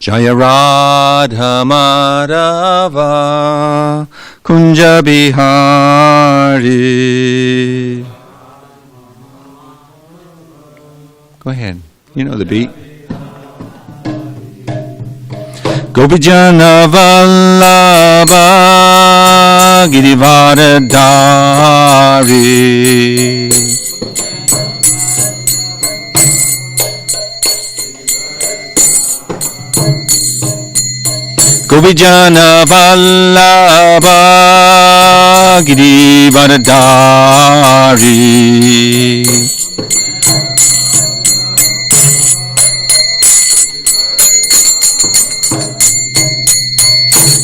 Jaya Radha Madhava Kunja Bihari. Go ahead. You know the beat. Gopijana Vallabha Girivardhari. Gopijana Vallabha Girivardhari.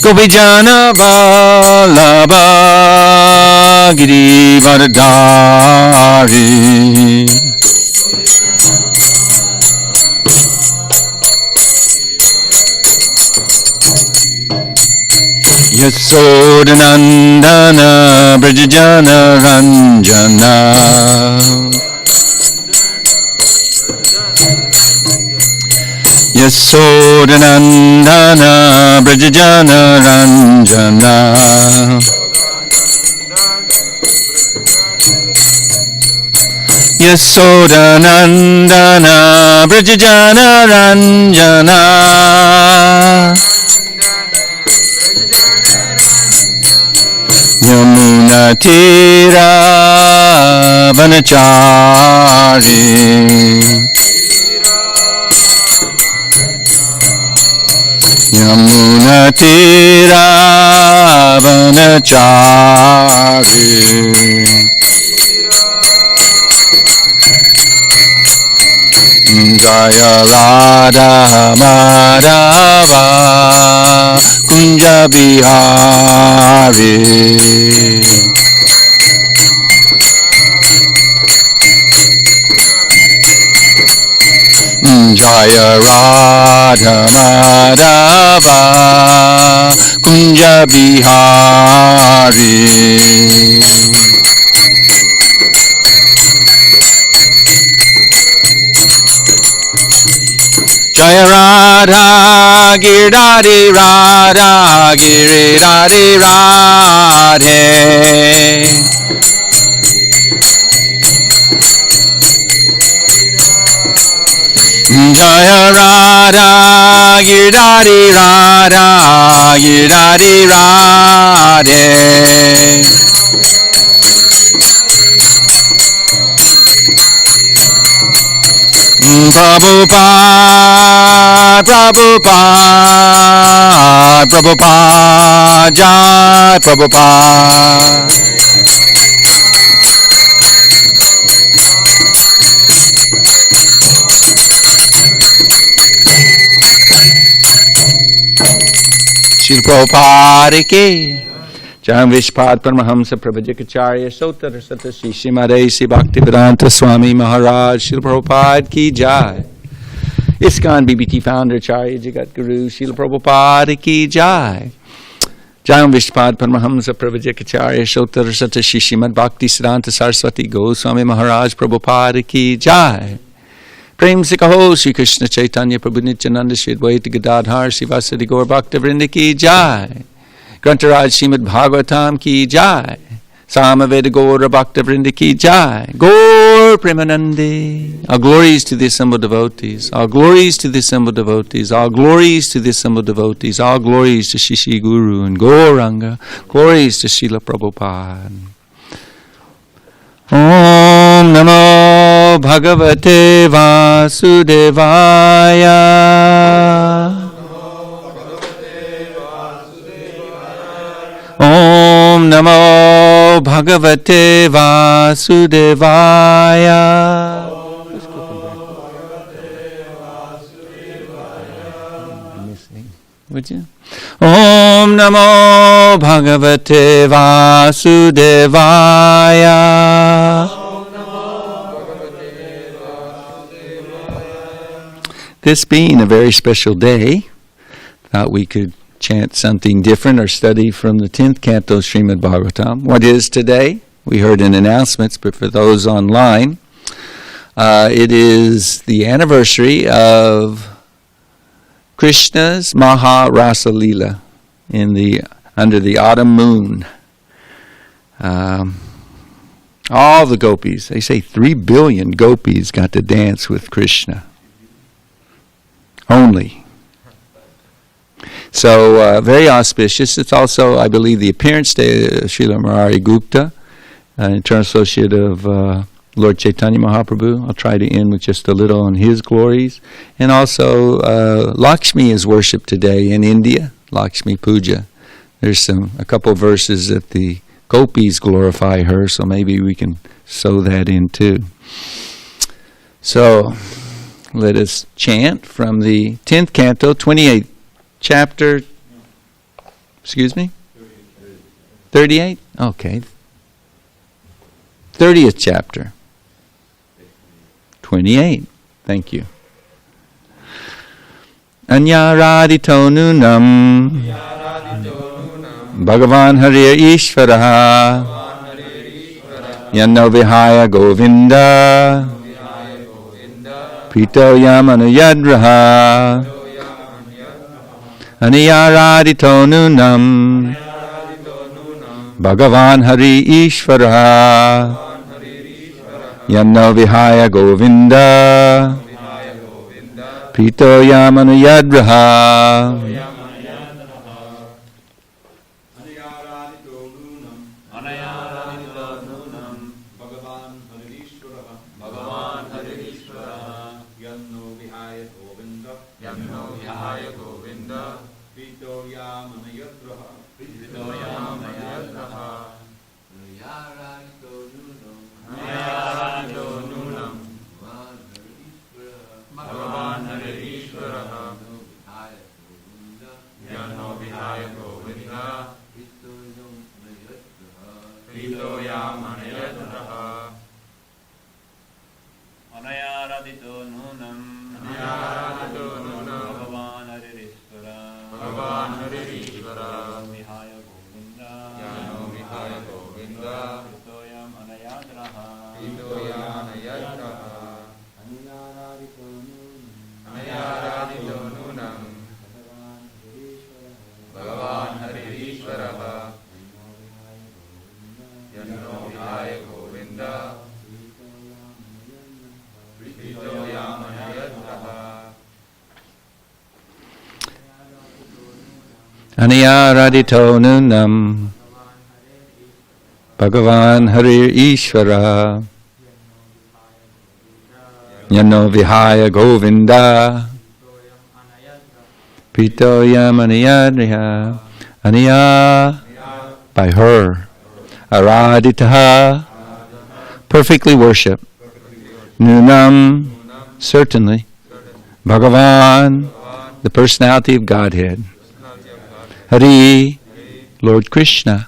Gopijana Vallabha Girivardhari. Yasodanandana Brajajana Ranjana. Yasodanandana Brajajana Ranjana. Yasodanandana Brajajana Ranjana. Yamuna Tira Vanachari. Yamuna Tira Vanachari. Jaya Radha Madhava Kunja Bihari. Jaya Radha Madhava Kunja Bihari. Jaya Radha Giridhari Radha Giridhari Radhe. Jaya Radha Giridhari Radha Giridhari Radhe. Prabhupada, Prabhupada, Prabhupada, Jai Prabhupada. Srila Prabhupada ki. Jai Vishpad Paramahamsa Prabhajakacharya Sotar Sata Shri Srimade Sri Bhaktivedanta Swami Maharaj Srila Prabhupada ki Jai. ISKCON BBT founder Acharya Jagat Guru Srila Prabhupada ki Jai. Jai Vishpad Paramahamsa Prabhajakacharya Sotar Sata Shri Srimad Bhakti Siddhanta Saraswati Goswami Maharaj Prabhupada ki Jai. Prem se kaho Shri Krishna Chaitanya Prabhu Nityananda Shri Advaita Gadadhar Shri Vasadi Gaur Bhakta Vrinda ki Jai. Grantaraj Srimad Bhagavatam ki Jai. Samaveda Gaura Bhakta Vrinda ki Jai. Gaur Premanande. All glories to the assembled devotees. All glories to the assembled devotees. All glories to the assembled devotees. All glories to Shishi Guru and Gauranga. Glories to Srila Prabhupada. Om Namo Bhagavate Vasudevaya. Om Namo Bhagavate Vasudevaya. Would you? Om Namo Bhagavate Vasudevaya. This being a very special day, thought we could chant something different or study from the 10th canto of Srimad Bhagavatam. What is today? We heard in announcements, but for those online, it is the anniversary of Krishna's Maha Rasa Lila under the autumn moon. All the gopis, they say 3 billion gopis got to dance with Krishna. Only. So very auspicious. It's also, I believe, the appearance day of Srila Murari Gupta, Eternal Associate of Lord Chaitanya Mahaprabhu. I'll try to end with just a little on his glories. And also Lakshmi is worshipped today in India, Lakshmi Puja. There's a couple verses that the gopis glorify her, so maybe we can sew that in too. So let us chant from the 10th canto, 28th chapter. Excuse me? 38? Okay. 30th chapter. 28. Thank you. Anyaradito nunam Bhagavan Harir Ishvaraha Yanno Vihaya Govinda Prito Yamanuyadraha Aniyaradito nunam Bhagavan Hari Ishvaraha Yanno Vihaya Govinda Prito Yamanuyadraha Aniyaradito nunam Bhagavan Harir Ishvara Yanno Vihaya Govinda Prito Yamaniyadriha Aniya by her Araditaha perfectly worship Nunam certainly Bhagavan the personality of Godhead Hari, Lord Krishna,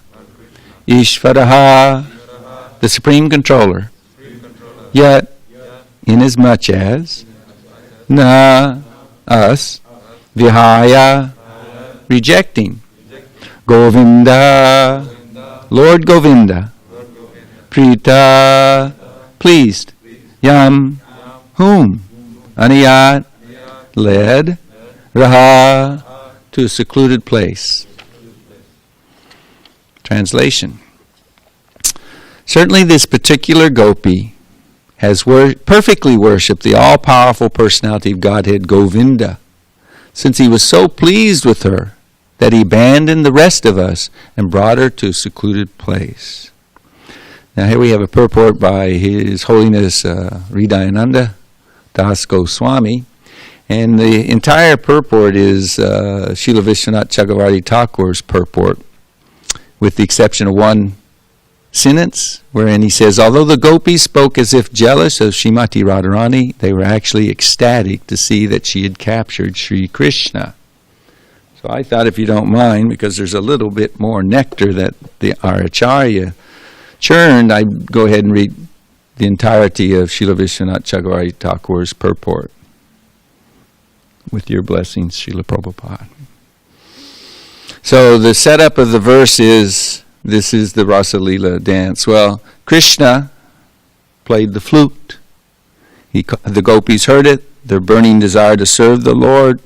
Ishvaraha, the Supreme Controller. Yet, inasmuch as, na, us, vihaya, rejecting, Govinda, Lord Govinda, Prita, pleased, Yam, whom, Aniyat, led, Raha, to a secluded place. Translation. Certainly this particular gopi has perfectly worshipped the all-powerful personality of Godhead Govinda, since he was so pleased with her that he abandoned the rest of us and brought her to a secluded place. Now here we have a purport by His Holiness Hridayananda Das Goswami. And the entire purport is Srila Vishwanath Chakravarti Thakur's purport, with the exception of one sentence, wherein he says, although the gopis spoke as if jealous of Srimati Radharani, they were actually ecstatic to see that she had captured Sri Krishna. So I thought, if you don't mind, because there's a little bit more nectar that our Acharya churned, I'd go ahead and read the entirety of Srila Vishwanath Chakravarti Thakur's purport. With your blessings, Srila Prabhupada. So the setup of the verse is, this is the Rasa Lila dance. Well, Krishna played the flute. The gopis heard it, their burning desire to serve the Lord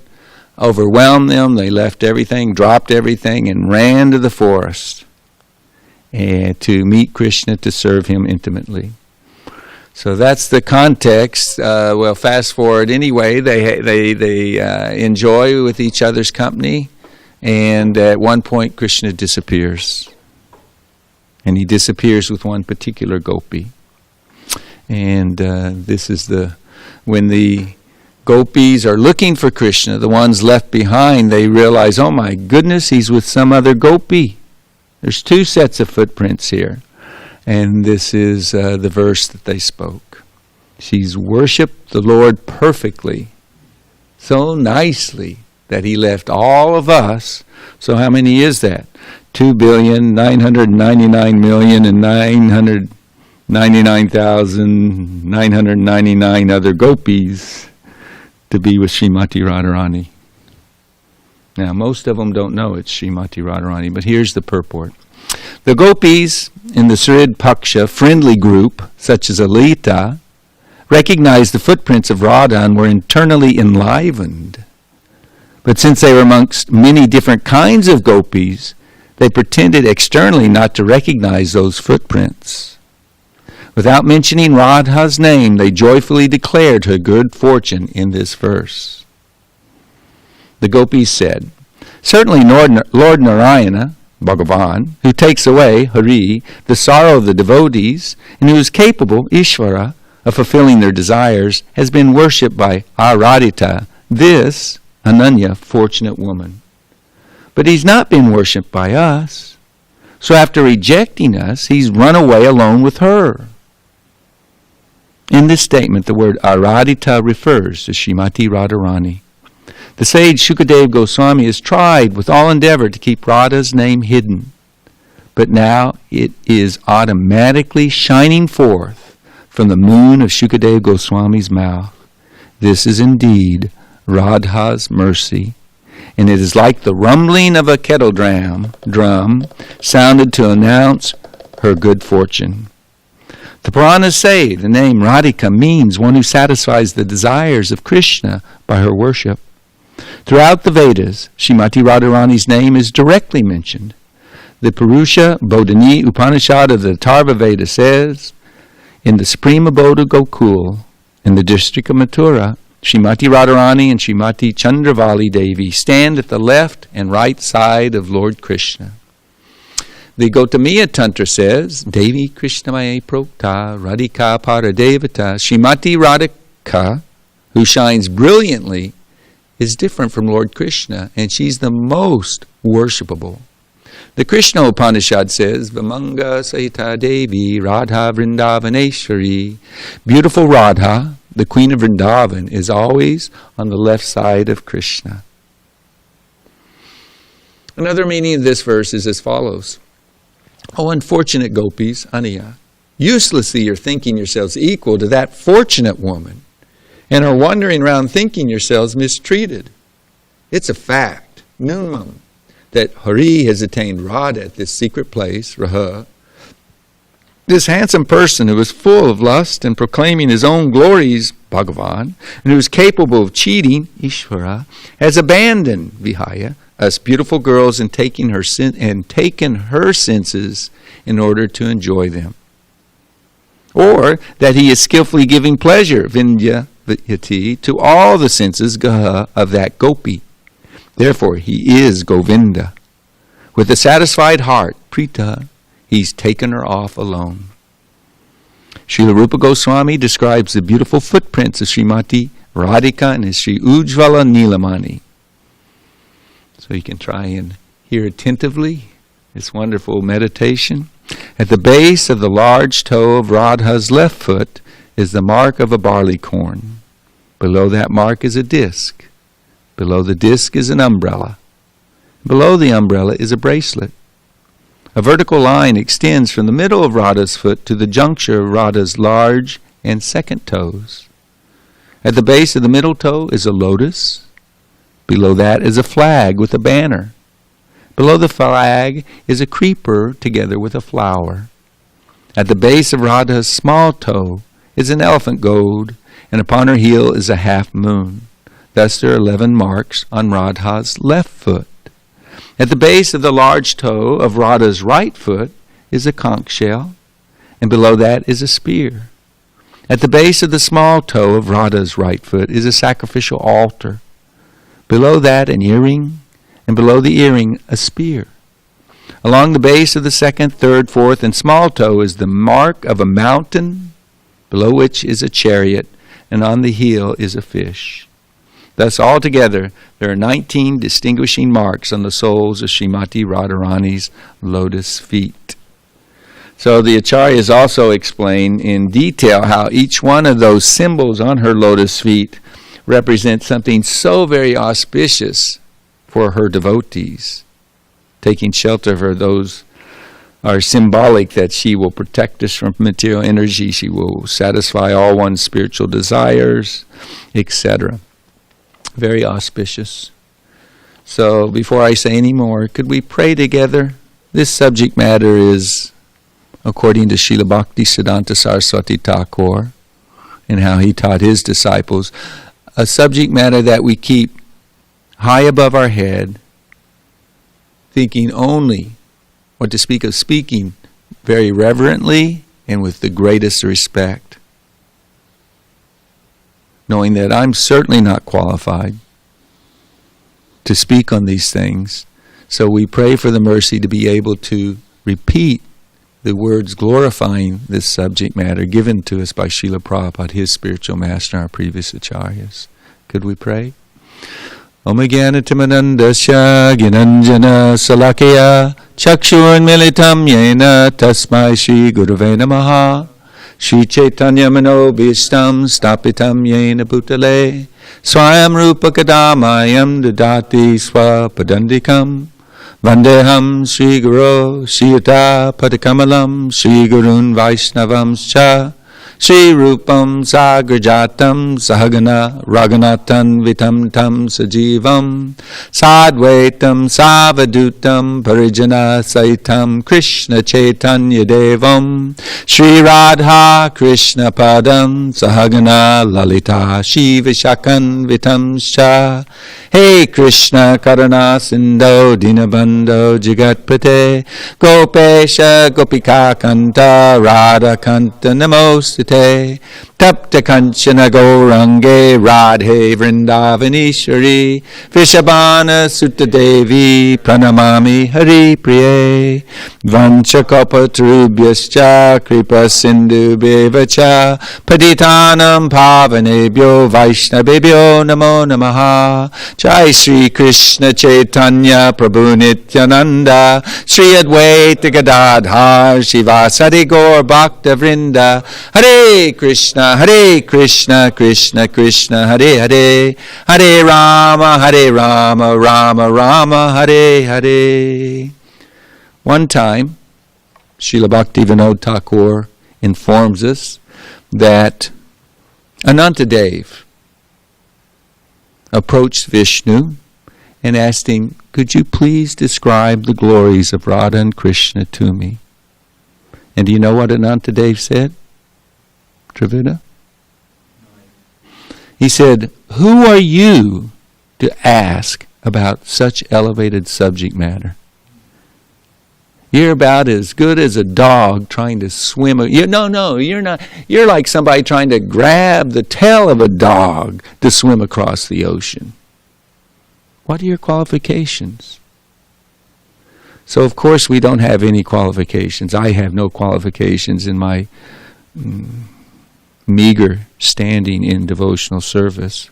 overwhelmed them. They left everything, dropped everything, and ran to the forest to meet Krishna, to serve him intimately. So that's the context. Well, fast forward anyway. They enjoy with each other's company, and at one point Krishna disappears, and he disappears with one particular gopi. And this is when the gopis are looking for Krishna, the ones left behind, they realize, oh my goodness, he's with some other gopi. There's two sets of footprints here. And this is the verse that they spoke. She's worshipped the Lord perfectly, so nicely, that he left all of us. So how many is that? 2,999,999,999 other gopis to be with Srimati Radharani. Now, most of them don't know it's Srimati Radharani, but here's the purport. The gopis in the Srid Paksha friendly group, such as Alita, recognized the footprints of Radha and were internally enlivened. But since they were amongst many different kinds of gopis, they pretended externally not to recognize those footprints. Without mentioning Radha's name, they joyfully declared her good fortune in this verse. The gopis said, certainly Lord Narayana, Bhagavan, who takes away, Hari, the sorrow of the devotees, and who is capable, Ishvara, of fulfilling their desires, has been worshipped by Aradhita, this Ananya, fortunate woman. But he's not been worshipped by us. So after rejecting us, he's run away alone with her. In this statement, the word Aradhita refers to Srimati Radharani. The sage Shukadeva Goswami has tried with all endeavor to keep Radha's name hidden, but now it is automatically shining forth from the moon of Shukadeva Goswami's mouth. This is indeed Radha's mercy, and it is like the rumbling of a kettle drum sounded to announce her good fortune. The Puranas say the name Radhika means one who satisfies the desires of Krishna by her worship. Throughout the Vedas, Srimati Radharani's name is directly mentioned. The Purusha Bodhini Upanishad of the Atharva Veda says, in the supreme abode of Gokul, in the district of Mathura, Srimati Radharani and Srimati Chandravali Devi stand at the left and right side of Lord Krishna. The Gautamiya Tantra says, Devi Krishnamaye Prokta Radhika Paradevata, Srimati Radhika, who shines brilliantly, is different from Lord Krishna, and she's the most worshipable. The Krishna Upanishad says, Vamanga Sahita Devi Radha Vrindavaneshwari. Beautiful Radha, the Queen of Vrindavan, is always on the left side of Krishna. Another meaning of this verse is as follows. O unfortunate gopis, Aniya, uselessly you're thinking yourselves equal to that fortunate woman, and are wandering around thinking yourselves mistreated. It's a fact, minimum, that Hari has attained Radha at this secret place, Raha. This handsome person who is full of lust and proclaiming his own glories, Bhagavan, and who is capable of cheating, Ishvara, has abandoned Vihaya, us beautiful girls, and taken her senses in order to enjoy them. Or that he is skillfully giving pleasure, Vindya, to all the senses, Gaha, of that gopi. Therefore he is Govinda. With a satisfied heart, Prita, he's taken her off alone. Srila Rupa Goswami describes the beautiful footprints of Srimati Radhika and his Sri Ujjvala Nilamani. So you can try and hear attentively this wonderful meditation. At the base of the large toe of Radha's left foot is the mark of a barley corn. Below that mark is a disc. Below the disc is an umbrella. Below the umbrella is a bracelet. A vertical line extends from the middle of Radha's foot to the juncture of Radha's large and second toes. At the base of the middle toe is a lotus. Below that is a flag with a banner. Below the flag is a creeper together with a flower. At the base of Radha's small toe is an elephant goad, and upon her heel is a half moon. Thus there are 11 marks on Radha's left foot. At the base of the large toe of Radha's right foot is a conch shell, and below that is a spear. At the base of the small toe of Radha's right foot is a sacrificial altar. Below that an earring, and below the earring a spear. Along the base of the second, third, fourth, and small toe is the mark of a mountain, below which is a chariot, and on the heel is a fish. Thus altogether there are 19 distinguishing marks on the soles of Srimati Radharani's lotus feet. So the Acharyas also explain in detail how each one of those symbols on her lotus feet represents something so very auspicious for her devotees. Taking shelter of her, those are symbolic that she will protect us from material energy, she will satisfy all one's spiritual desires, etc. Very auspicious. So before I say any more, could we pray together? This subject matter is, according to Srila Bhakti Siddhanta Saraswati Thakur, and how he taught his disciples, a subject matter that we keep high above our head, thinking only, or to speak of speaking, very reverently and with the greatest respect, knowing that I'm certainly not qualified to speak on these things. So we pray for the mercy to be able to repeat the words glorifying this subject matter given to us by Srila Prabhupada, his spiritual master, our previous acharyas. Could we pray? Om Jnana-timanandasya Ginanjana Salakaya Chakshurmilitam Yena Tasmai Shri Gurave Namaha Shri Chaitanya Manobhishtam Stapitam Yena Bhutale Swayam Rupa Kadamayam Dadati Swapadandikam Vandeham Shri Guru Shiyata Padakamalam Shri Gurun Vaishnavamscha Shri Rupam Sagrajatam Sahagana Raghunathan Vitam Tam Sajivam Sadvaitam Savadutam Parijana Saitam Krishna Chaitanya Devam Shri Radha Krishna Padam Sahagana Lalita Shiva Shakan Vitam Sha Hey Krishna Karana Sindho Dinabandho Jagatpate Gopesha Gopika Kanta Radha Kanta Namostate Tapta Kanchana Gaurange Radhe Vrindavanishari Vishabhana Sutta Devi Pranamami Hari Priye Vanchakopatrubhyascha Kripa Sindhu Bevacha Paditanam Pavanebhyo Vaishnavebhyo Namo Namaha Jai Sri Krishna Chaitanya Prabhu Nityananda Sri Advaita Gadadhar Shivasari Gaur Bhakta Vrinda Hare Krishna, Krishna Krishna, Hare Hare, Hare Rama, Rama Rama, Hare Hare. One time, Srila Bhaktivinoda Thakur informs us that Anantadev approached Vishnu and asked him, could you please describe the glories of Radha and Krishna to me? And do you know what Anantadev said? Travida? He said, who are you to ask about such elevated subject matter? You're about as good as a dog trying to swim. No, you're not. You're like somebody trying to grab the tail of a dog to swim across the ocean. What are your qualifications? So, of course, we don't have any qualifications. I have no qualifications in my meager standing in devotional service.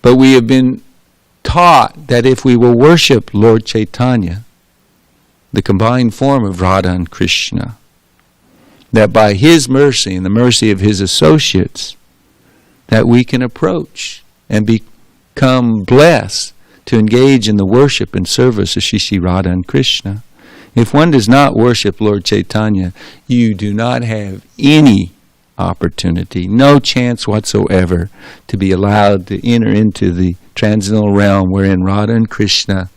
But we have been taught that if we will worship Lord Chaitanya, the combined form of Radha and Krishna, that by His mercy and the mercy of His associates, that we can approach and become blessed to engage in the worship and service of Shri Radha and Krishna. If one does not worship Lord Chaitanya, you do not have any opportunity, no chance whatsoever to be allowed to enter into the transcendental realm wherein Radha and Krishna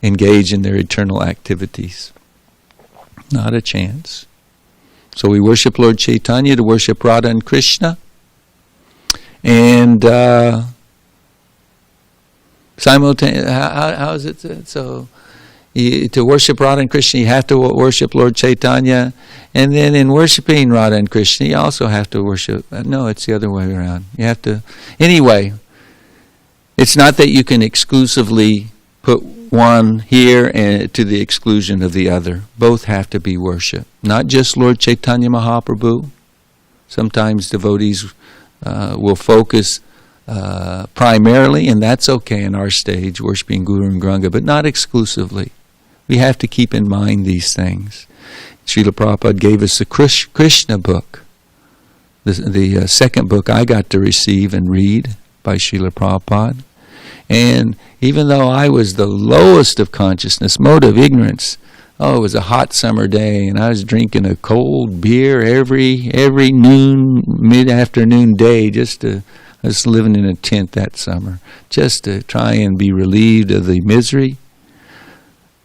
engage in their eternal activities. Not a chance. So we worship Lord Chaitanya to worship Radha and Krishna. And simultaneously, how is it? So, to worship Radha and Krishna, you have to worship Lord Chaitanya. And then in worshiping Radha and Krishna, you also have to worship. No, it's the other way around. You have to. Anyway, it's not that you can exclusively put one here and to the exclusion of the other. Both have to be worshipped. Not just Lord Chaitanya Mahaprabhu. Sometimes devotees will focus primarily, and that's okay in our stage, worshiping Guru and Granga, but not exclusively. We have to keep in mind these things. Srila Prabhupada gave us the Krishna book, the second book I got to receive and read by Srila Prabhupada. And even though I was the lowest of consciousness, mode of ignorance, it was a hot summer day, and I was drinking a cold beer every noon, mid-afternoon day, I was living in a tent that summer, just to try and be relieved of the misery.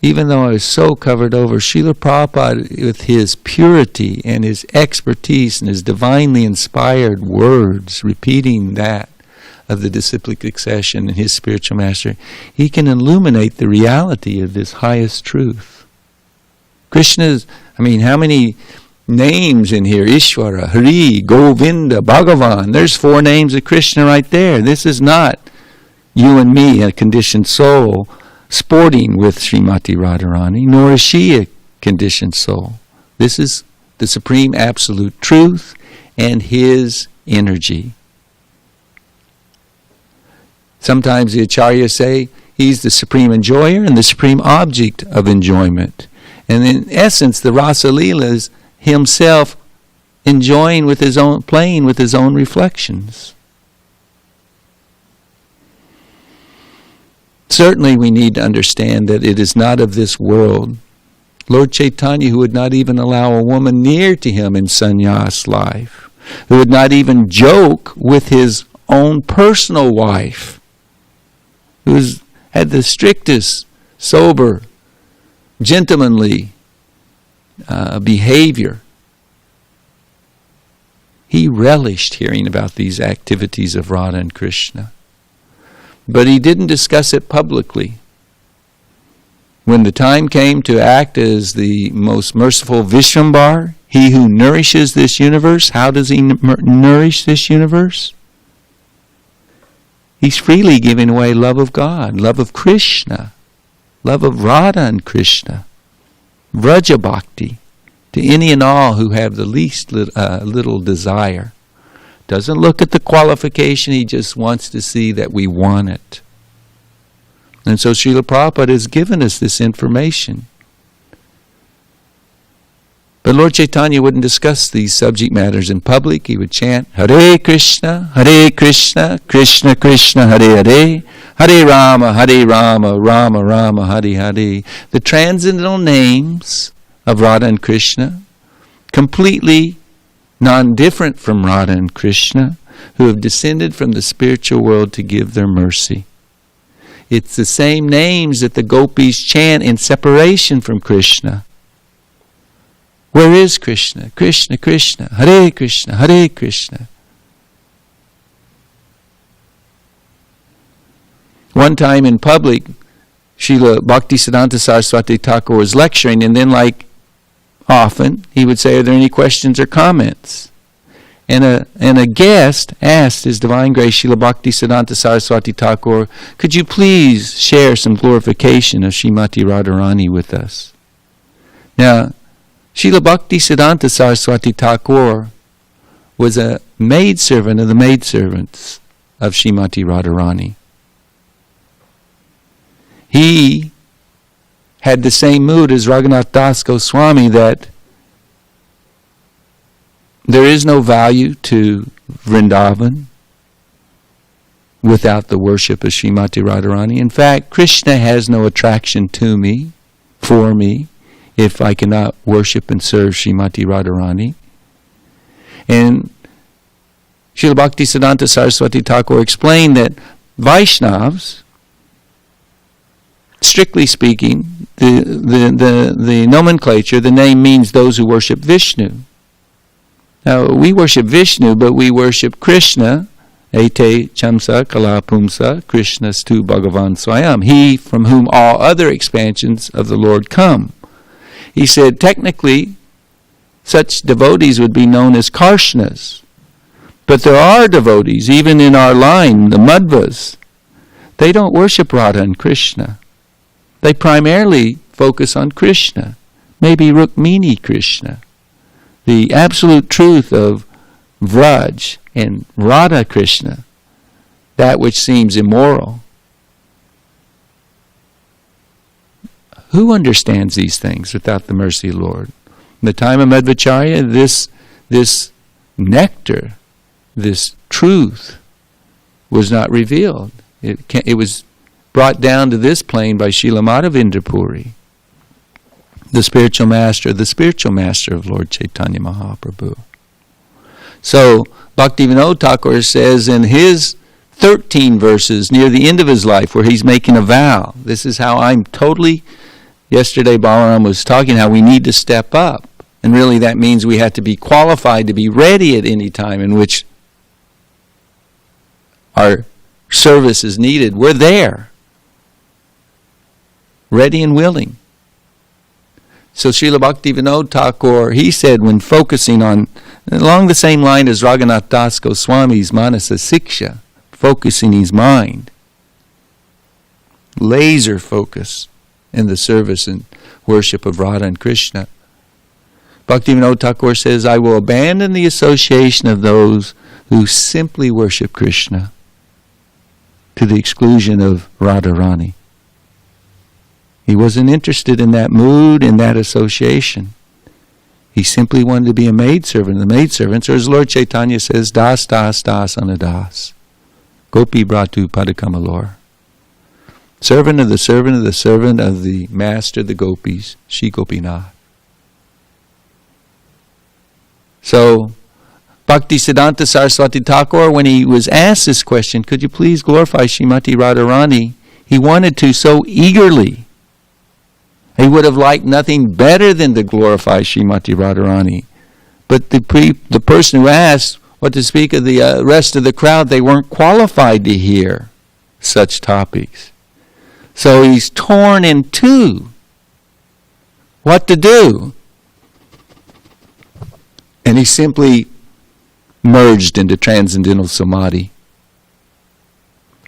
Even though I was so covered over, Srila Prabhupada, with his purity and his expertise and his divinely inspired words, repeating that of the disciplic succession and his spiritual master, he can illuminate the reality of this highest truth. Krishna's, how many names in here? Ishvara, Hari, Govinda, Bhagavan. There's 4 names of Krishna right there. This is not you and me, a conditioned soul, sporting with Srimati Radharani, nor is she a conditioned soul. This is the supreme absolute truth and his energy. Sometimes the acharyas say he's the supreme enjoyer and the supreme object of enjoyment. And in essence, the Rasa Lila is himself enjoying with his own, playing with his own reflections. Certainly we need to understand that it is not of this world. Lord Chaitanya, who would not even allow a woman near to him in sannyas life, who would not even joke with his own personal wife, who had the strictest, sober, gentlemanly behavior. He relished hearing about these activities of Radha and Krishna. But he didn't discuss it publicly. When the time came to act as the most merciful Vishvambar, he who nourishes this universe, how does he nourish this universe? He's freely giving away love of God, love of Krishna, love of Radha and Krishna, Vraja Bhakti, to any and all who have the least little desire. Doesn't look at the qualification, he just wants to see that we want it. And so Srila Prabhupada has given us this information. But Lord Chaitanya wouldn't discuss these subject matters in public. He would chant, Hare Krishna, Krishna Krishna, Hare Hare, Hare Rama, Rama Rama, Hare Hare. The transcendental names of Radha and Krishna, completely non-different from Radha and Krishna, who have descended from the spiritual world to give their mercy. It's the same names that the gopis chant in separation from Krishna. Where is Krishna? Krishna, Krishna, Hare Krishna, Hare Krishna. One time in public, Srila Bhaktisiddhanta Saraswati Thakur was lecturing, and then, like often, he would say, are there any questions or comments? And a guest asked His Divine Grace Srila Bhaktisiddhanta Saraswati Thakur, could you please share some glorification of Srimati Radharani with us? Now, Srila Bhaktisiddhanta Saraswati Thakur was a maidservant of the maidservants of Srimati Radharani. He had the same mood as Raghunath Das Goswami, that there is no value to Vrindavan without the worship of Srimati Radharani. In fact, Krishna has no attraction to me, for me, if I cannot worship and serve Srimati Radharani. And Srila Bhaktisiddhanta Saraswati Thakur explained that Vaishnavas, strictly speaking, the nomenclature, the name means those who worship Vishnu. Now, we worship Vishnu, but we worship Krishna Ete chamsa kalapumsa Krishnastu Bhagavan Swayam. He from whom all other expansions of the Lord come. He said, technically, such devotees would be known as Karshnas. But there are devotees, even in our line, the Madhvas. They don't worship Radha and Krishna. They primarily focus on Krishna, maybe Rukmini Krishna. The absolute truth of Vraj and Radha Krishna, that which seems immoral. Who understands these things without the mercy of the Lord? In the time of Madhvacharya, this nectar, this truth was not revealed. It was brought down to this plane by Srila Madhavendra Puri, the spiritual master of Lord Chaitanya Mahaprabhu. So, Bhaktivinoda Thakur says in his 13 verses near the end of his life where he's making a vow, this is how I'm totally, yesterday Balaram was talking how we need to step up. And really that means we have to be qualified to be ready at any time in which our service is needed. We're there, ready and willing. So Srila Bhaktivinoda Thakur, he said when focusing on, along the same line as Raghunath Das Goswami's Manasa Siksha, focusing his mind, laser focus in the service and worship of Radha and Krishna. Bhaktivinoda Thakur says, I will abandon the association of those who simply worship Krishna to the exclusion of Radharani. He wasn't interested in that mood, in that association. He simply wanted to be a maidservant. The maidservants, or as Lord Chaitanya says, Das, Das, Das, Anadas. Gopi Bratu Padakamalor. Servant of the servant of the servant of the master, the gopis, Shri Gopinath. So, Bhaktisiddhanta Saraswati Thakur, when he was asked this question, could you please glorify Srimati Radharani? He wanted to so eagerly. He would have liked nothing better than to glorify Srimati Radharani. But the person who asked what to speak of the rest of the crowd, they weren't qualified to hear such topics. So he's torn in two. What to do? And he simply merged into transcendental samadhi.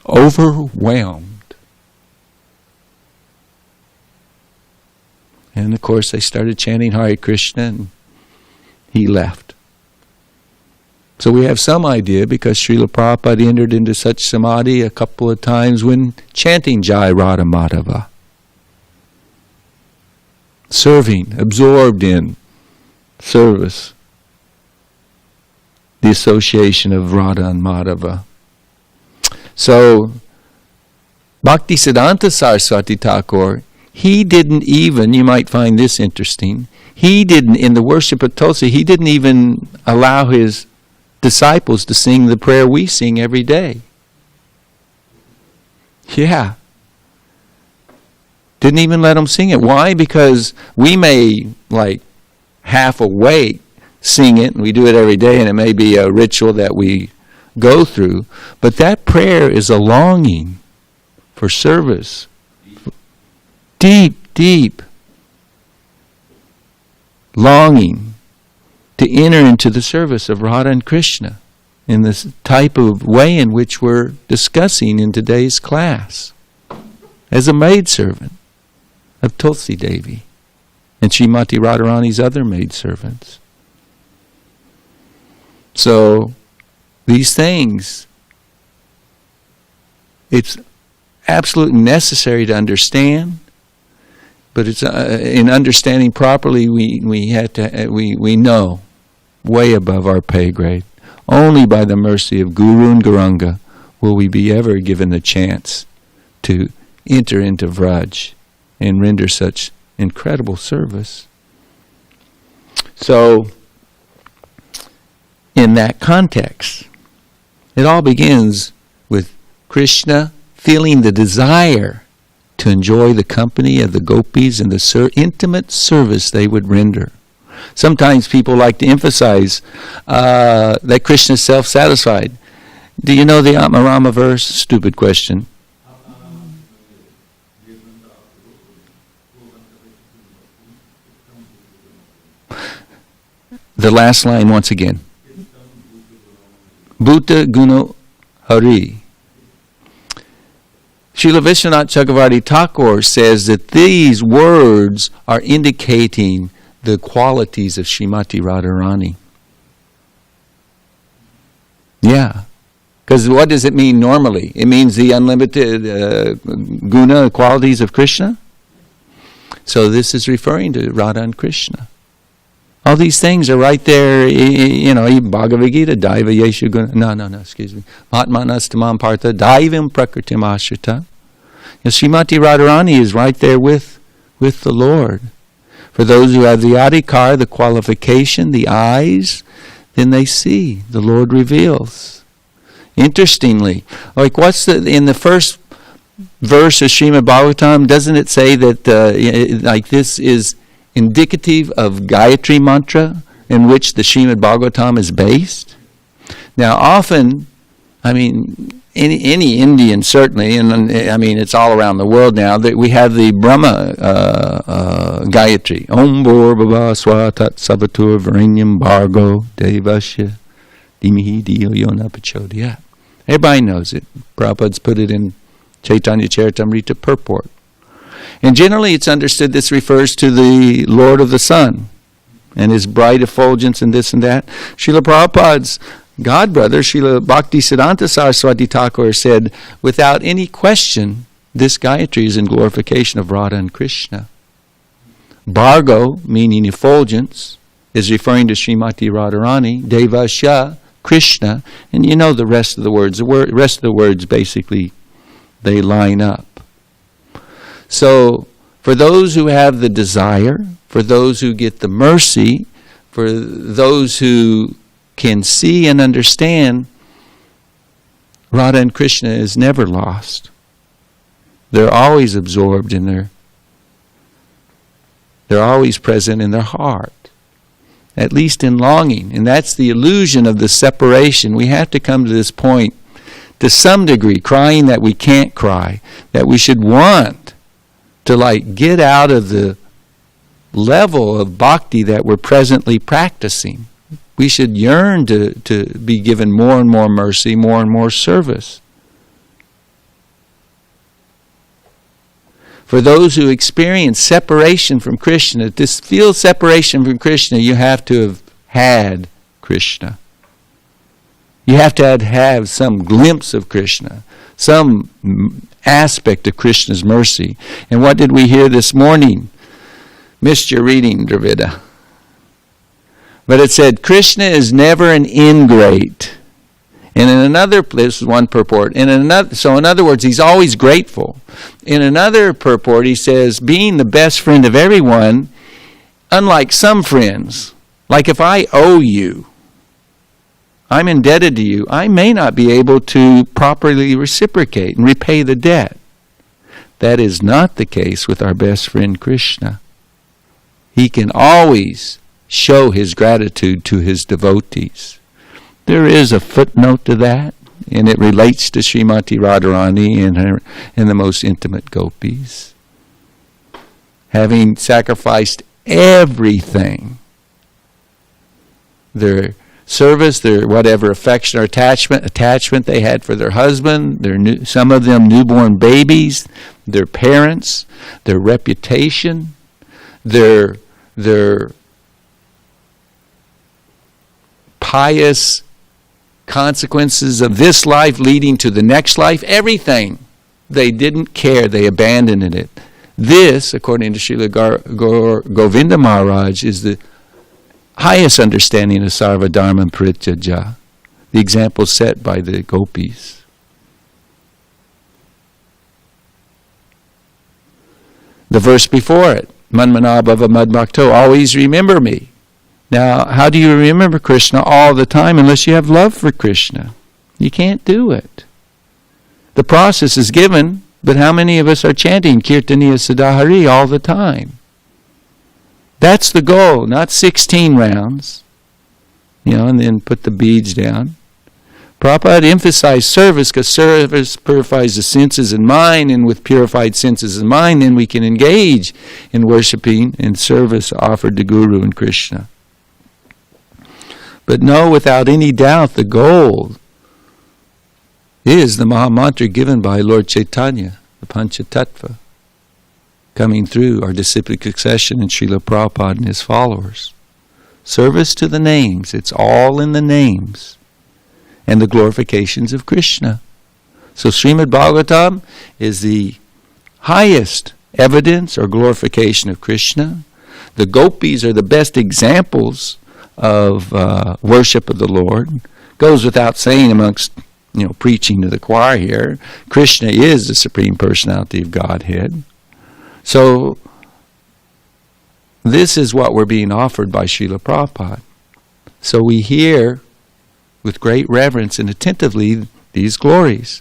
Overwhelmed. And of course they started chanting Hare Krishna and he left. So we have some idea because Srila Prabhupada entered into such samadhi a couple of times when chanting Jai Radha Madhava. Serving, absorbed in service. The association of Radha and Madhava. So, Bhaktisiddhanta Saraswati Thakur, he didn't even, you might find this interesting, he didn't, in the worship of Tulsi, he didn't even allow his disciples to sing the prayer we sing every day. Yeah. Didn't even let them sing it. Why? Because we may, like, half awake, sing it, and we do it every day, and it may be a ritual that we go through, but that prayer is a longing for service. Deep, deep longing to enter into the service of Radha and Krishna in this type of way in which we're discussing in today's class. As a maidservant of Tulsi Devi and Srimati Radharani's other maidservants. So, these things, it's absolutely necessary to understand, but it's in understanding properly, we know way above our pay grade. Only by the mercy of Guru and Gauranga will we be ever given the chance to enter into Vraj and render such incredible service. So, in that context, it all begins with Krishna feeling the desire to enjoy the company of the gopis and the intimate service they would render. Sometimes people like to emphasize that Krishna is self-satisfied. Do you know the Atmarama verse? Stupid question. The last line once again. Bhuta Guna Hari. Srila Vishwanath Chakravarti Thakur says that these words are indicating the qualities of Srimati Radharani. Yeah. Because what does it mean normally? It means the unlimited guna qualities of Krishna. So this is referring to Radha and Krishna. All these things are right there, even Bhagavad Gita, Daiva Yeshu Guna, excuse me. Mahatmanastamam Partha, Daivam Prakritim Ashrita. Srimati Radharani is right there with the Lord. For those who have the adhikar, the qualification, the eyes, then they see, the Lord reveals. Interestingly, like in the first verse of Srimad Bhagavatam, doesn't it say that this is indicative of Gayatri mantra in which the Srimad Bhagavatam is based? Now often, any Indian certainly, and it's all around the world now, that we have the Brahma Gayatri. Om Bhur Bhava Swa Tat Sabatur Varenyam Bhargo Devasya Dimihi Diyo Yona Pachodhyat. Everybody knows it. Prabhupada's put it in Chaitanya Charitamrita purport. And generally it's understood this refers to the Lord of the Sun and his bright effulgence and this and that. Srila Prabhupada's godbrother, Srila Bhakti Siddhanta Saraswati Thakur, said, without any question, this Gayatri is in glorification of Radha and Krishna. Bhargo, meaning effulgence, is referring to Srimati Radharani. Devasya, Krishna, and you know the rest of the words. The rest of the words basically, they line up. So, for those who have the desire, for those who get the mercy, for those who can see and understand, Radha and Krishna is never lost. They're always absorbed in they're always present in their heart. At least in longing. And that's the illusion of the separation. We have to come to this point, to some degree, crying that we can't cry, that we should want to get out of the level of bhakti that we're presently practicing. We should yearn to be given more and more mercy, more and more service. For those who experience separation from Krishna, to feel separation from Krishna, you have to have had Krishna. You have to have some glimpse of Krishna, some aspect of Krishna's mercy. And what did we hear this morning? Missed your reading, Dravida. But it said, Krishna is never an ingrate. And in another, this is one purport. So in other words, he's always grateful. In another purport, he says, being the best friend of everyone, unlike some friends, like if I owe you, I'm indebted to you, I may not be able to properly reciprocate and repay the debt. That is not the case with our best friend Krishna. He can always show his gratitude to his devotees. There is a footnote to that, and it relates to Srimati Radharani and the most intimate gopis. Having sacrificed everything, their service, their whatever affection or attachment they had for their husband, some of them newborn babies, their parents, their reputation, their pious consequences of this life leading to the next life, everything. They didn't care. They abandoned it. This, according to Srila Govinda Maharaj, is the highest understanding of Sarva Dharma Parityaja, the example set by the gopis. The verse before it, Manmana Bhava Madbhakto, always remember me. Now, how do you remember Krishna all the time unless you have love for Krishna? You can't do it. The process is given, but how many of us are chanting Kirtaniya Sadahari all the time? That's the goal, not 16 rounds, and then put the beads down. Prabhupada emphasized service because service purifies the senses and mind, and with purified senses and mind, then we can engage in worshiping and service offered to Guru and Krishna. But know without any doubt the goal is the Mahamantra given by Lord Chaitanya, the Panchatattva, coming through our disciplic succession in Srila Prabhupada and his followers. Service to the names, it's all in the names, and the glorifications of Krishna. So Srimad Bhagavatam is the highest evidence or glorification of Krishna. The gopis are the best examples of worship of the Lord. Goes without saying amongst, preaching to the choir here, Krishna is the Supreme Personality of Godhead. So this is what we're being offered by Srila Prabhupada. So we hear with great reverence and attentively these glories.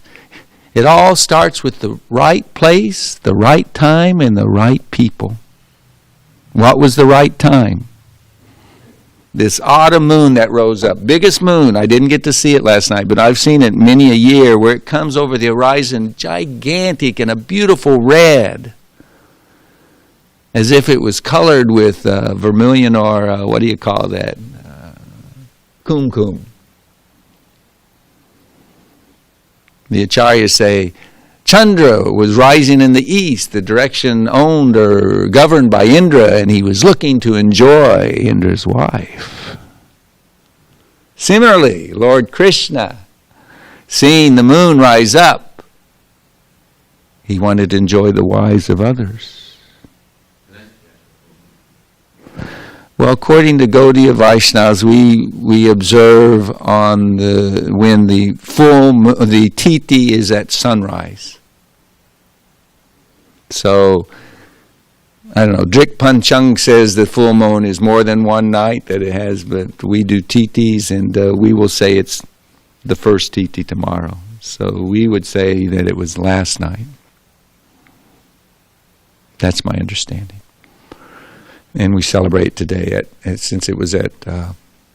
It all starts with the right place, the right time, and the right people. What was the right time? This autumn moon that rose up, biggest moon. I didn't get to see it last night, but I've seen it many a year, where it comes over the horizon, gigantic and a beautiful red, as if it was colored with vermilion or what do you call that? Kumkum. The acharyas say Chandra was rising in the east, the direction owned or governed by Indra, and he was looking to enjoy Indra's wife. Similarly, Lord Krishna, seeing the moon rise up, he wanted to enjoy the wives of others. Well, according to Gaudiya Vaishnavas, we observe on when the Titi is at sunrise. So, I don't know, Drik Panchang says the full moon is more than one night that it has, but we do Titis, and we will say it's the first Titi tomorrow. So we would say that it was last night. That's my understanding. And we celebrate today since it was at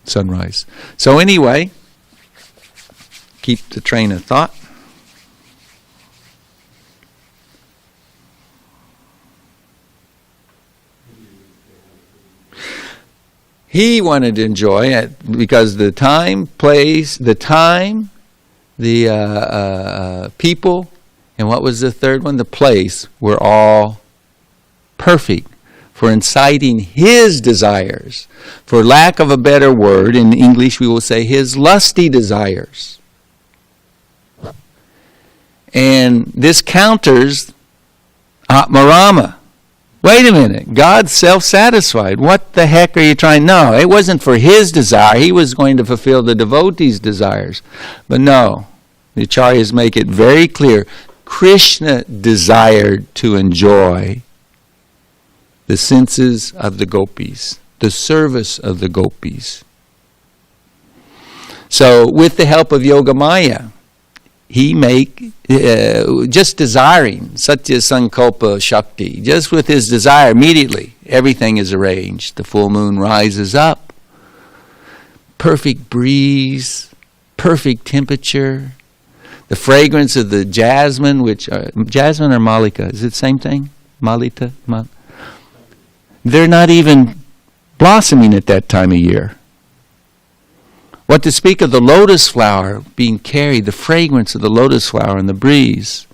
sunrise. So anyway, keep the train of thought. He wanted to enjoy it because the time, place, the people, and what was the third one? The place were all perfect for inciting his desires. For lack of a better word, in English we will say his lusty desires. And this counters Atmarama. Wait a minute, God's self-satisfied. What the heck are you trying? No, it wasn't for his desire. He was going to fulfill the devotee's desires. But no, the acharyas make it very clear. Krishna desired to enjoy the senses of the gopis, the service of the gopis. So with the help of Yogamaya, he just desiring, Satya Sankalpa Shakti, just with his desire, immediately, everything is arranged. The full moon rises up, perfect breeze, perfect temperature, the fragrance of the jasmine, jasmine or malika, is it the same thing? Malita? They're not even blossoming at that time of year. What to speak of the lotus flower being carried, the fragrance of the lotus flower in the breeze.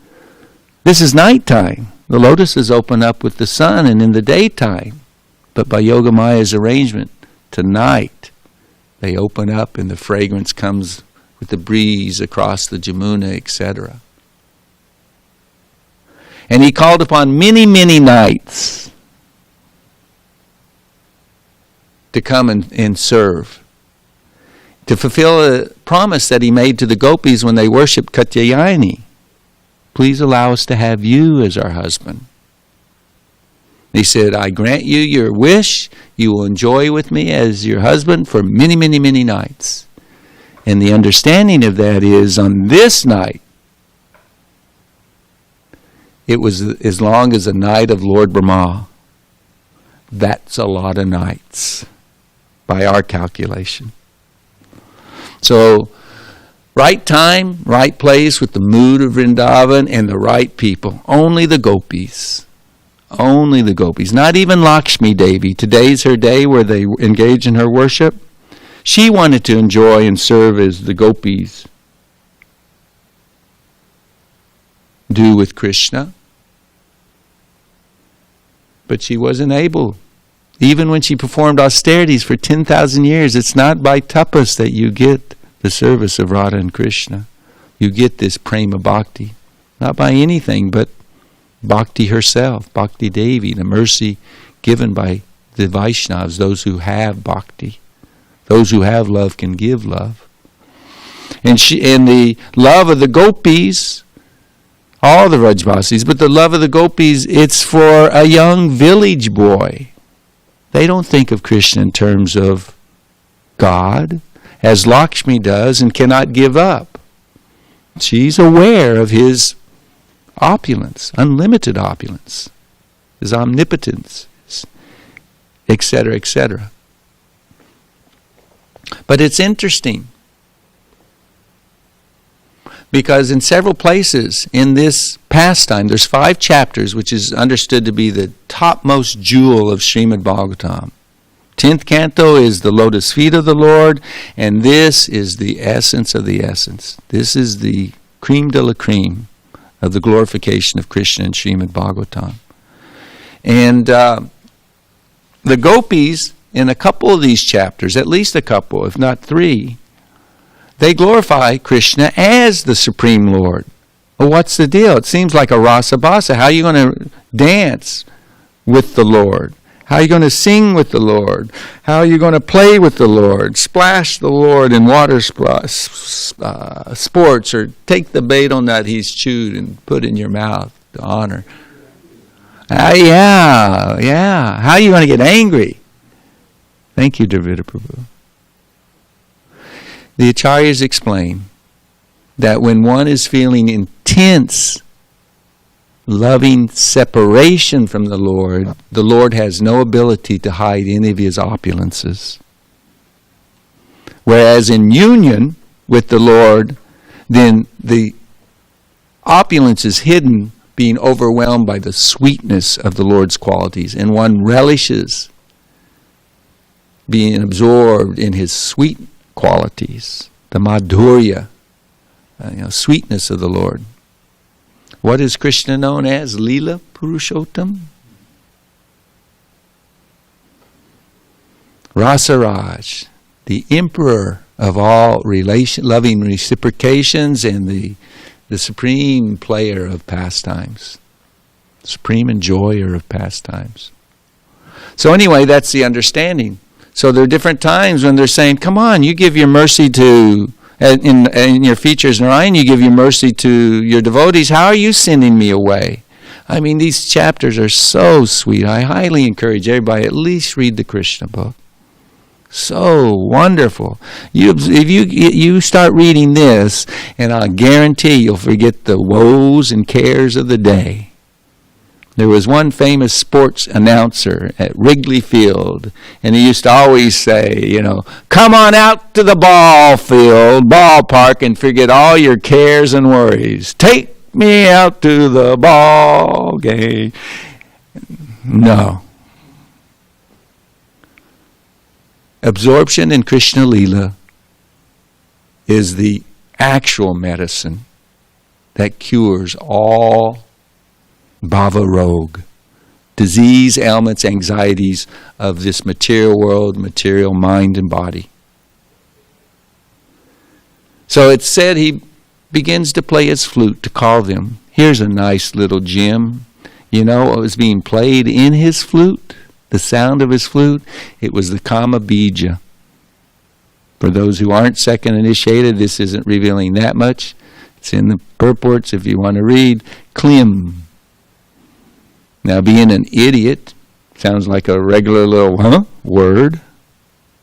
This is nighttime. The lotuses open up with the sun and in the daytime. But by Yogamaya's arrangement, tonight they open up and the fragrance comes with the breeze across the Jamuna, etc. And he called upon many, many nights to come and serve, to fulfill a promise that he made to the gopis when they worshipped Katyayani. Please allow us to have you as our husband. He said, I grant you your wish. You will enjoy with me as your husband for many, many, many nights. And the understanding of that is, on this night, it was as long as a night of Lord Brahma. That's a lot of nights by our calculation. So Right time, right place with the mood of Vrindavan and the right people. Only the gopis. Only the gopis. Not even Lakshmi Devi. Today's her day where they engage in her worship. She wanted to enjoy and serve as the gopis do with Krishna. But she wasn't able. Even when she performed austerities for 10,000 years, it's not by tapas that you get the service of Radha and Krishna. You get this prema bhakti. Not by anything but Bhakti herself, Bhakti Devi, the mercy given by the Vaishnavas, those who have bhakti. Those who have love can give love. And the love of the gopis, all the Vrajvasis, but the love of the gopis, it's for a young village boy. They don't think of Krishna in terms of God, as Lakshmi does and cannot give up. She's aware of his opulence, unlimited opulence, his omnipotence, etc., etc. But it's interesting because in several places in this pastime, there's 5 chapters, which is understood to be the topmost jewel of Srimad Bhagavatam. 10th canto is the lotus feet of the Lord, and this is the essence of the essence. This is the creme de la creme of the glorification of Krishna in Srimad Bhagavatam. And the gopis, in a couple of these chapters, at least a couple, if not 3, they glorify Krishna as the Supreme Lord. Well, what's the deal? It seems like a rasa basa. How are you going to dance with the Lord? How are you going to sing with the Lord? How are you going to play with the Lord? Splash the Lord in water sports, or take the betel nut he's chewed and put in your mouth to honor. Yeah. How are you going to get angry? Thank you, Dravida Prabhu. The Acharyas explain that when one is feeling intense loving separation from the Lord has no ability to hide any of his opulences. Whereas in union with the Lord, then the opulence is hidden, being overwhelmed by the sweetness of the Lord's qualities, and one relishes being absorbed in his sweet qualities, the madhurya, sweetness of the Lord. What is Krishna known as? Lila Purushottam? Rasaraj, the emperor of all loving reciprocations and the supreme player of pastimes, supreme enjoyer of pastimes. So anyway, that's the understanding. So there are different times when they're saying, come on, you give your mercy to, in your features, Narayan, you give your mercy to your devotees. How are you sending me away? I mean, these chapters are so sweet. I highly encourage everybody at least read the Krishna book. So wonderful. If you start reading this, and I guarantee you'll forget the woes and cares of the day. There was one famous sports announcer at Wrigley Field, and he used to always say, come on out to the ballpark, and forget all your cares and worries. Take me out to the ball game. No. Absorption in Krishna Lila is the actual medicine that cures all bhava rog, disease, ailments, anxieties of this material world, material mind and body. So it's said he begins to play his flute to call them. Here's a nice little gem. What was being played in his flute? The sound of his flute, it was the Kama Bija. For those who aren't second initiated, this isn't revealing that much. It's in the purports if you want to read. Klim. Now, being an idiot sounds like a regular little word.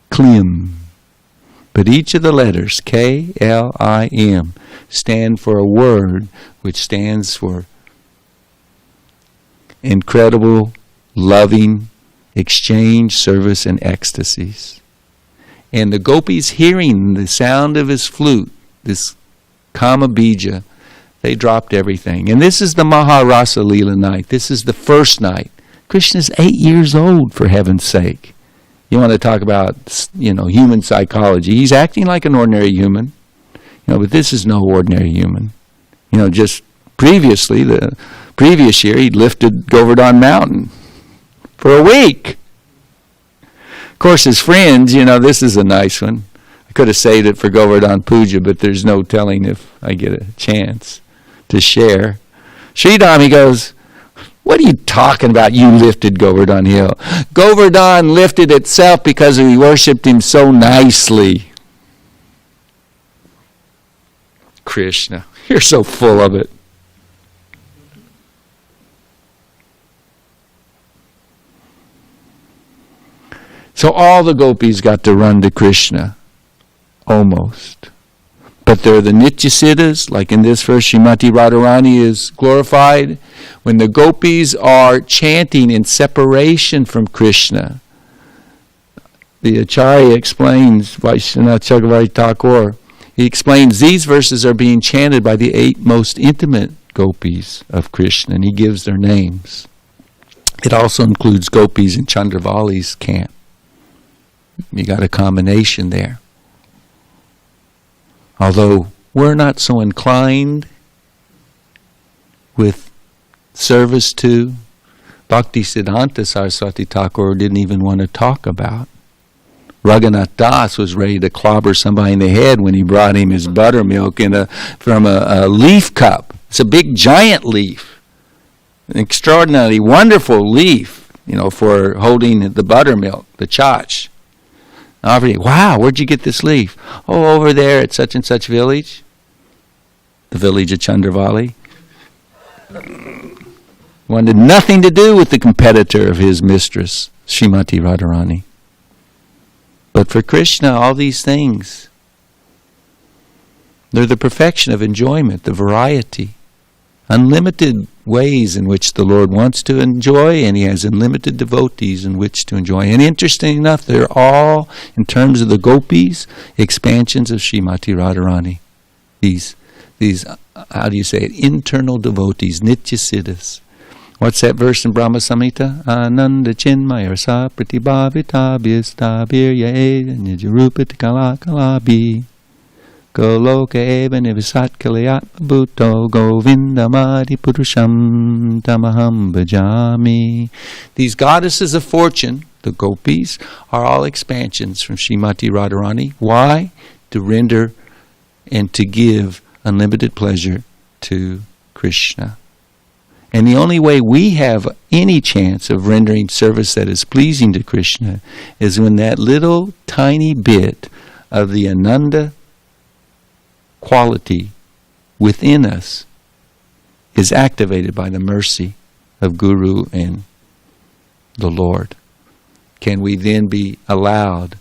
Klim. But each of the letters, K-L-I-M, stand for a word which stands for incredible, loving, exchange, service, and ecstasies. And the gopis, hearing the sound of his flute, this Kama Bija. They dropped everything. And this is the Rasa Lila night. This is the first night. Krishna's 8 years old, for heaven's sake. You want to talk about, human psychology. He's acting like an ordinary human. But this is no ordinary human. Just previously, the previous year, he'd lifted Govardhan Mountain for a week. Of course, his friends, this is a nice one. I could have saved it for Govardhan Puja, but there's no telling if I get a chance to share. Sridham, he goes, what are you talking about? You lifted Govardhan Hill. Govardhan lifted itself because we worshipped him so nicely. Krishna, you're so full of it. So all the gopis got to run to Krishna, almost. But they're the Nityasiddhas, like in this verse, Srimati Radharani is glorified. When the gopis are chanting in separation from Krishna, the Acharya explains, Vaishnava Chakravarti Thakur, he explains these verses are being chanted by the 8 most intimate gopis of Krishna, and he gives their names. It also includes gopis in Chandravali's camp. You got a combination there. Although we're not so inclined with service to, Bhakti Siddhanta Saraswati Thakur didn't even want to talk about. Raghunath Das was ready to clobber somebody in the head when he brought him his buttermilk from a leaf cup. It's a big giant leaf. An extraordinarily wonderful leaf, for holding the buttermilk, the chach. Wow, where'd you get this leaf? Oh, over there at such and such village. The village of Chandravali. Wanted nothing to do with the competitor of his mistress, Srimati Radharani. But for Krishna, all these things, they're the perfection of enjoyment, the variety. Unlimited ways in which the Lord wants to enjoy, and He has unlimited devotees in which to enjoy. And interesting enough, they're all, in terms of the gopis, expansions of Srimati Radharani. These, how do you say it, internal devotees, Nityasiddhas. What's that verse in Brahma Samhita? Ananda Chinmaya Rasa Pratibhavita Bhistabhirya Nijarupati Kala Kalabi Goloka Eva Nivisat Kalayat Bhutto Govindamadi Purusham Tamaham Bhajami. These goddesses of fortune, the gopis, are all expansions from Srimati Radharani. Why? To render and to give unlimited pleasure to Krishna. And the only way we have any chance of rendering service that is pleasing to Krishna is when that little tiny bit of the Ananda quality within us is activated by the mercy of Guru and the Lord. Can we then be allowed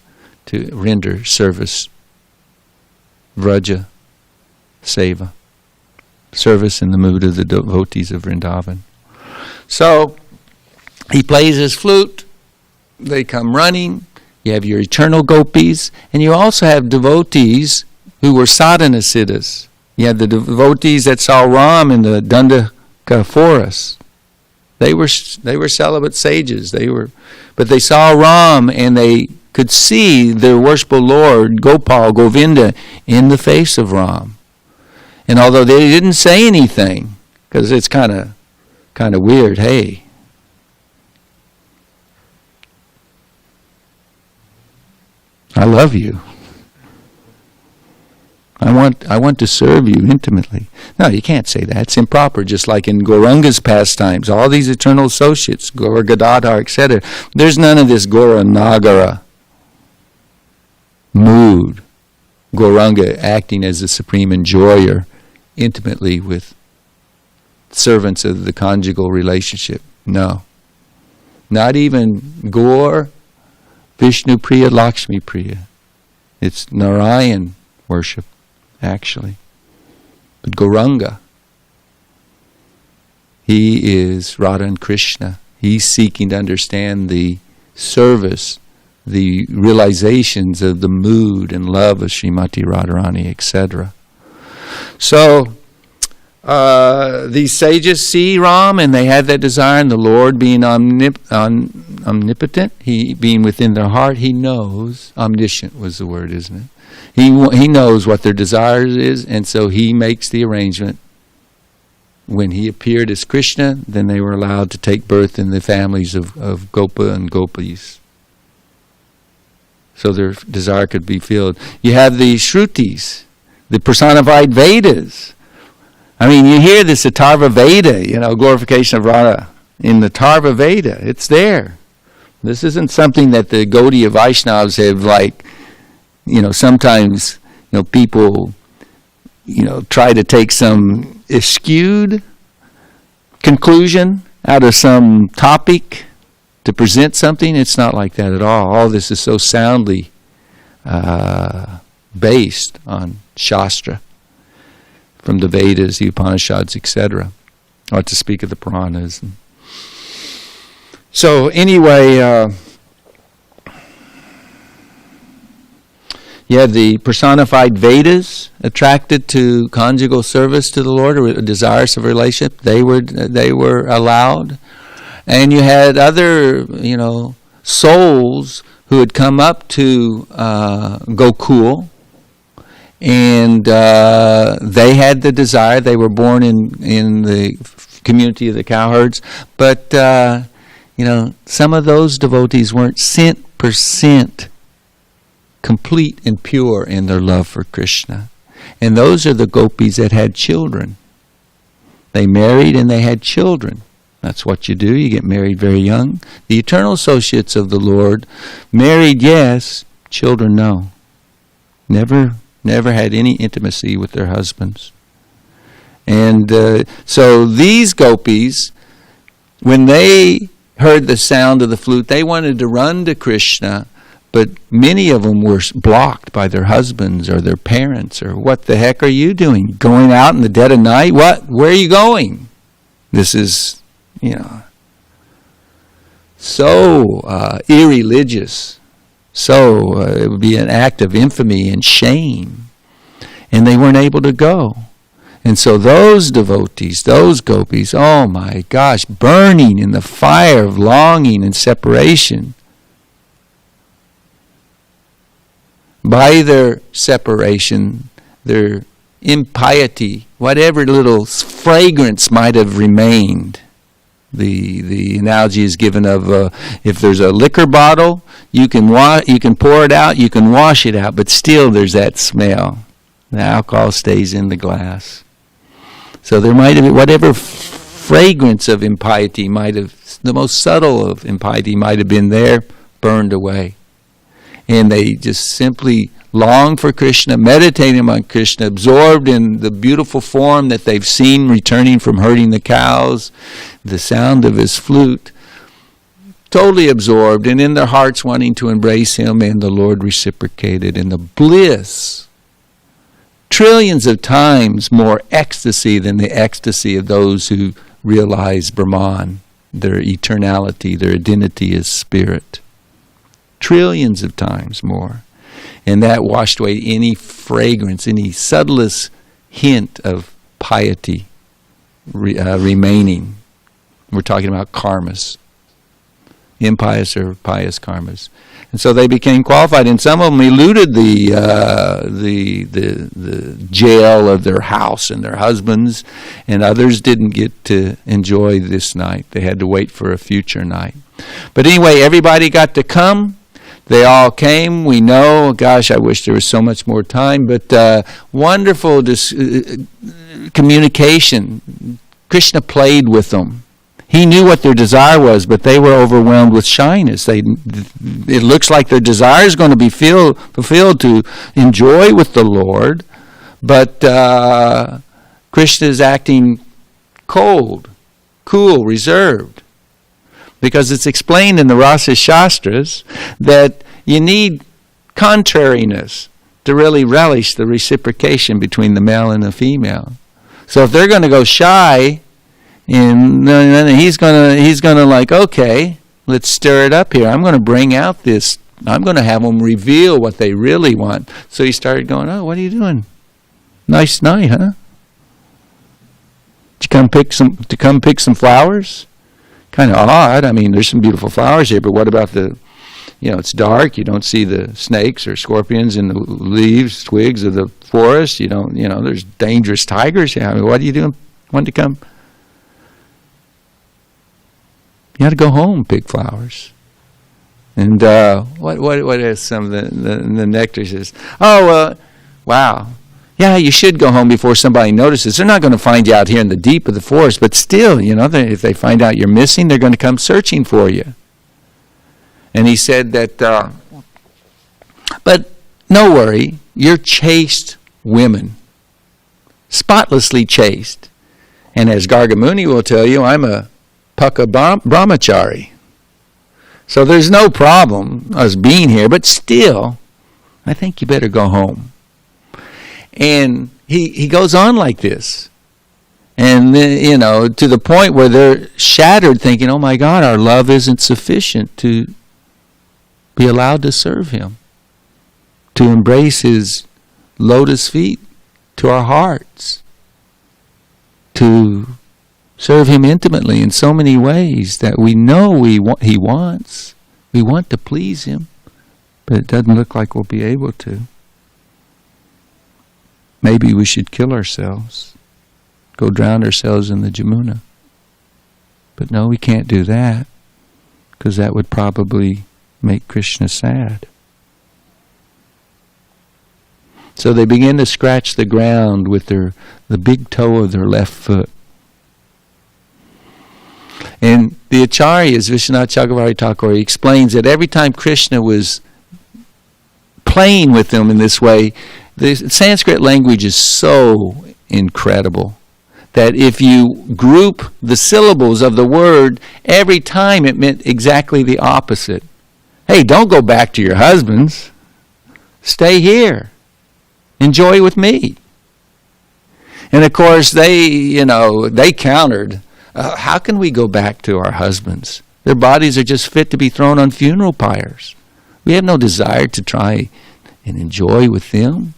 to render service, Vraja Seva, service in the mood of the devotees of Vrindavan? So, he plays his flute, they come running, you have your eternal gopis, and you also have devotees who were sadhana siddhas. You had the devotees that saw Ram in the Dandaka forest. They were celibate sages. But they saw Ram and they could see their worshipful Lord, Gopal, Govinda, in the face of Ram. And although they didn't say anything, because it's kind of weird, hey, I love you. I want to serve you intimately. No, you can't say that. It's improper. Just like in Gauranga's pastimes, all these eternal associates, Gaura Gadadhar, etc. There's none of this Gaura Nagara mood. Gauranga acting as the supreme enjoyer intimately with servants of the conjugal relationship. No. Not even Gaur, Vishnu Priya, Lakshmi Priya. It's Narayan worship, actually. But Gauranga, he is Radha and Krishna. He's seeking to understand the service, the realizations of the mood and love of Srimati Radharani, etc. So these sages see Ram, and they have that desire, and the Lord being omnipotent, He being within their heart, He knows. Omniscient was the word, isn't it? He knows what their desire is, and so He makes the arrangement. When He appeared as Krishna, then they were allowed to take birth in the families of Gopa and Gopis. So their desire could be filled. You have the Shrutis, the personified Vedas. I mean, you hear this Atharva Veda, glorification of Radha. In the Atharva Veda, it's there. This isn't something that the Gaudiya Vaishnavas have sometimes, people, try to take some skewed conclusion out of some topic to present something. It's not like that at all. All this is so soundly based on Shastra, from the Vedas, the Upanishads, etc., or to speak of the Puranas. So anyway, you have the personified Vedas attracted to conjugal service to the Lord, or desirous of relationship. They were allowed, and you had other souls who had come up to Gokul, and they had the desire. They were born in the community of the cowherds, but some of those devotees weren't 100% complete and pure in their love for Krishna. And those are the gopis that had children. They married and they had children. That's what you do. You get married very young. The eternal associates of the Lord, married, yes, children, no. Never had any intimacy with their husbands. And so these gopis, when they heard the sound of the flute, they wanted to run to Krishna, but many of them were blocked by their husbands or their parents. Or, what the heck are you doing? Going out in the dead of night? What? Where are you going? This is, so irreligious. So it would be an act of infamy and shame. And they weren't able to go. And so those devotees, those gopis, oh my gosh, burning in the fire of longing and separation. By their separation, their impiety, whatever little fragrance might have remained. The analogy is given of if there's a liquor bottle, you can pour it out, you can wash it out, but still there's that smell. The alcohol stays in the glass. So there might have been whatever fragrance of impiety the most subtle of impiety might have been there, burned away. And they just simply long for Krishna, meditating on Krishna, absorbed in the beautiful form that they've seen returning from herding the cows, the sound of his flute, totally absorbed, and in their hearts wanting to embrace him, and the Lord reciprocated in the bliss. Trillions of times more ecstasy than the ecstasy of those who realize Brahman, their eternality, their identity as spirit. Trillions of times more. And that washed away any fragrance, any subtlest hint of piety remaining. We're talking about karmas. Impious or pious karmas. And so they became qualified, and some of them eluded the jail of their house and their husbands, and others didn't get to enjoy this night. They had to wait for a future night. But anyway, everybody got to come. They all came. We know, gosh, I wish there was so much more time, but wonderful communication. Krishna played with them. He knew what their desire was, but they were overwhelmed with shyness. It looks like their desire is going to be fulfilled to enjoy with the Lord, but Krishna is acting cold, cool, reserved. Because it's explained in the Rasa Shastras that you need contrariness to really relish the reciprocation between the male and the female. So if they're going to go shy, and he's gonna like, okay, let's stir it up here. I'm going to bring out this. I'm going to have them reveal what they really want. So he started going, oh, what are you doing? Nice night, huh? come pick some flowers? Kind of odd. I mean, there's some beautiful flowers here, but what about it's dark. You don't see the snakes or scorpions in the leaves, twigs of the forest. There's dangerous tigers here. I mean, what are you doing? Want to come? You got to go home, pick flowers. And what is some of the nectar says? Oh, wow. Yeah, you should go home before somebody notices. They're not going to find you out here in the deep of the forest, but still, if they find out you're missing, they're going to come searching for you. And he said that, but no worry, you're chaste women, spotlessly chaste. And as Gargamuni will tell you, I'm a Pukka Brahmachari. So there's no problem us being here, but still, I think you better go home. And he goes on like this. And then, to the point where they're shattered thinking, oh my God, our love isn't sufficient to be allowed to serve him, to embrace his lotus feet to our hearts, to serve him intimately in so many ways that we know he wants. We want to please him, but it doesn't look like we'll be able to. Maybe we should kill ourselves, go drown ourselves in the Jamuna. But no, we can't do that, because that would probably make Krishna sad. So they begin to scratch the ground with the big toe of their left foot. And the Acharyas, Vishwanath Chakravarti Thakur, he explains that every time Krishna was playing with them in this way, the Sanskrit language is so incredible that if you group the syllables of the word, every time it meant exactly the opposite. Hey, don't go back to your husbands. Stay here. Enjoy with me. And of course, they countered. How can we go back to our husbands? Their bodies are just fit to be thrown on funeral pyres. We have no desire to try and enjoy with them.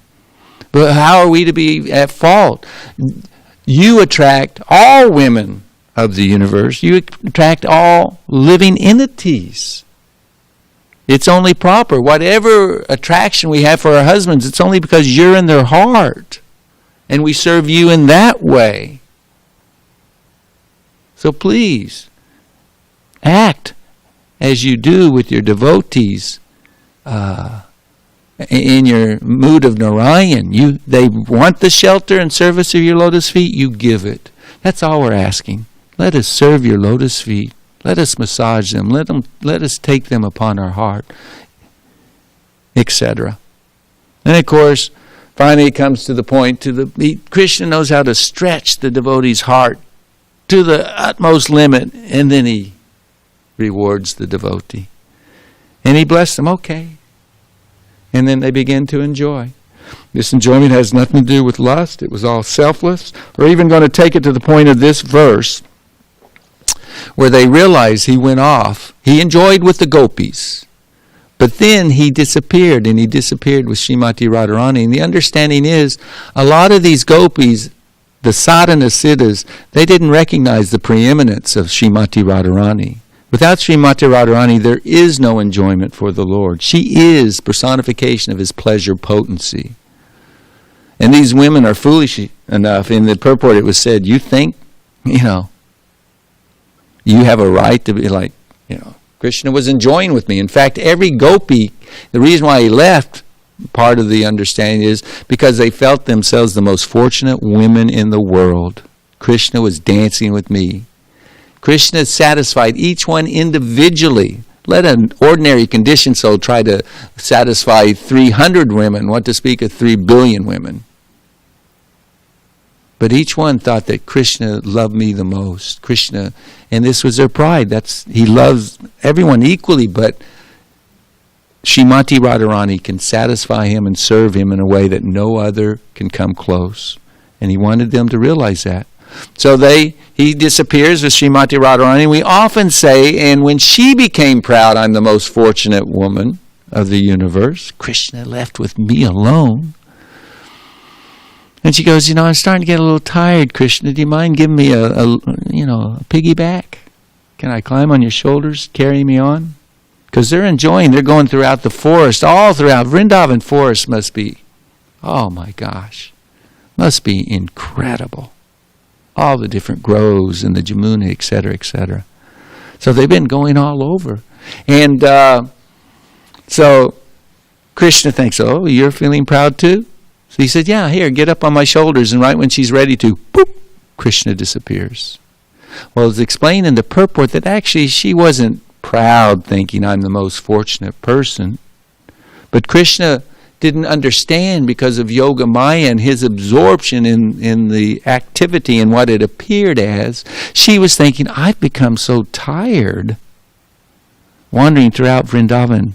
But how are we to be at fault? You attract all women of the universe. You attract all living entities. It's only proper. Whatever attraction we have for our husbands, it's only because you're in their heart. And we serve you in that way. So please, act as you do with your devotees in your mood of Narayan. They want the shelter and service of your lotus feet, you give it. That's all we're asking. Let us serve your lotus feet. Let us massage them. Let us take them upon our heart, etc. And of course, finally it comes to the point, Krishna knows how to stretch the devotee's heart to the utmost limit, and then he rewards the devotee. And he blessed them, okay. And then they begin to enjoy. This enjoyment has nothing to do with lust. It was all selfless. We're even going to take it to the point of this verse, where they realize he went off. He enjoyed with the gopis. But then he disappeared, and he disappeared with Srimati Radharani. And the understanding is, a lot of these gopis, the sadhana siddhas, they didn't recognize the preeminence of Srimati Radharani. Without Srimati Radharani, there is no enjoyment for the Lord. She is personification of his pleasure potency. And these women are foolish enough. In the purport it was said, you think, you have a right to be like, Krishna was enjoying with me. In fact, every gopi, the reason why he left, part of the understanding is because they felt themselves the most fortunate women in the world. Krishna was dancing with me. Krishna satisfied each one individually. Let an ordinary conditioned soul try to satisfy 300 women, what to speak of 3 billion women. But each one thought that Krishna loved me the most. Krishna, and this was their pride. He loves everyone equally, but Srimati Radharani can satisfy him and serve him in a way that no other can come close. And he wanted them to realize that. So he disappears with Srimati Radharani. We often say, and when she became proud, I'm the most fortunate woman of the universe. Krishna left with me alone. And she goes, I'm starting to get a little tired, Krishna. Do you mind giving me a piggyback? Can I climb on your shoulders, carry me on? Because they're going throughout the forest, all throughout. Vrindavan forest must be, oh my gosh, must be incredible. All the different groves and the Jamuna, etc., etc. So they've been going all over. And so Krishna thinks, oh, you're feeling proud too? So he said, yeah, here, get up on my shoulders. And right when she's ready to, boop, Krishna disappears. Well, it's explained in the purport that actually she wasn't proud, thinking I'm the most fortunate person. But Krishna didn't understand because of Yoga Maya and his absorption in the activity and what it appeared as. She was thinking, I've become so tired wandering throughout Vrindavan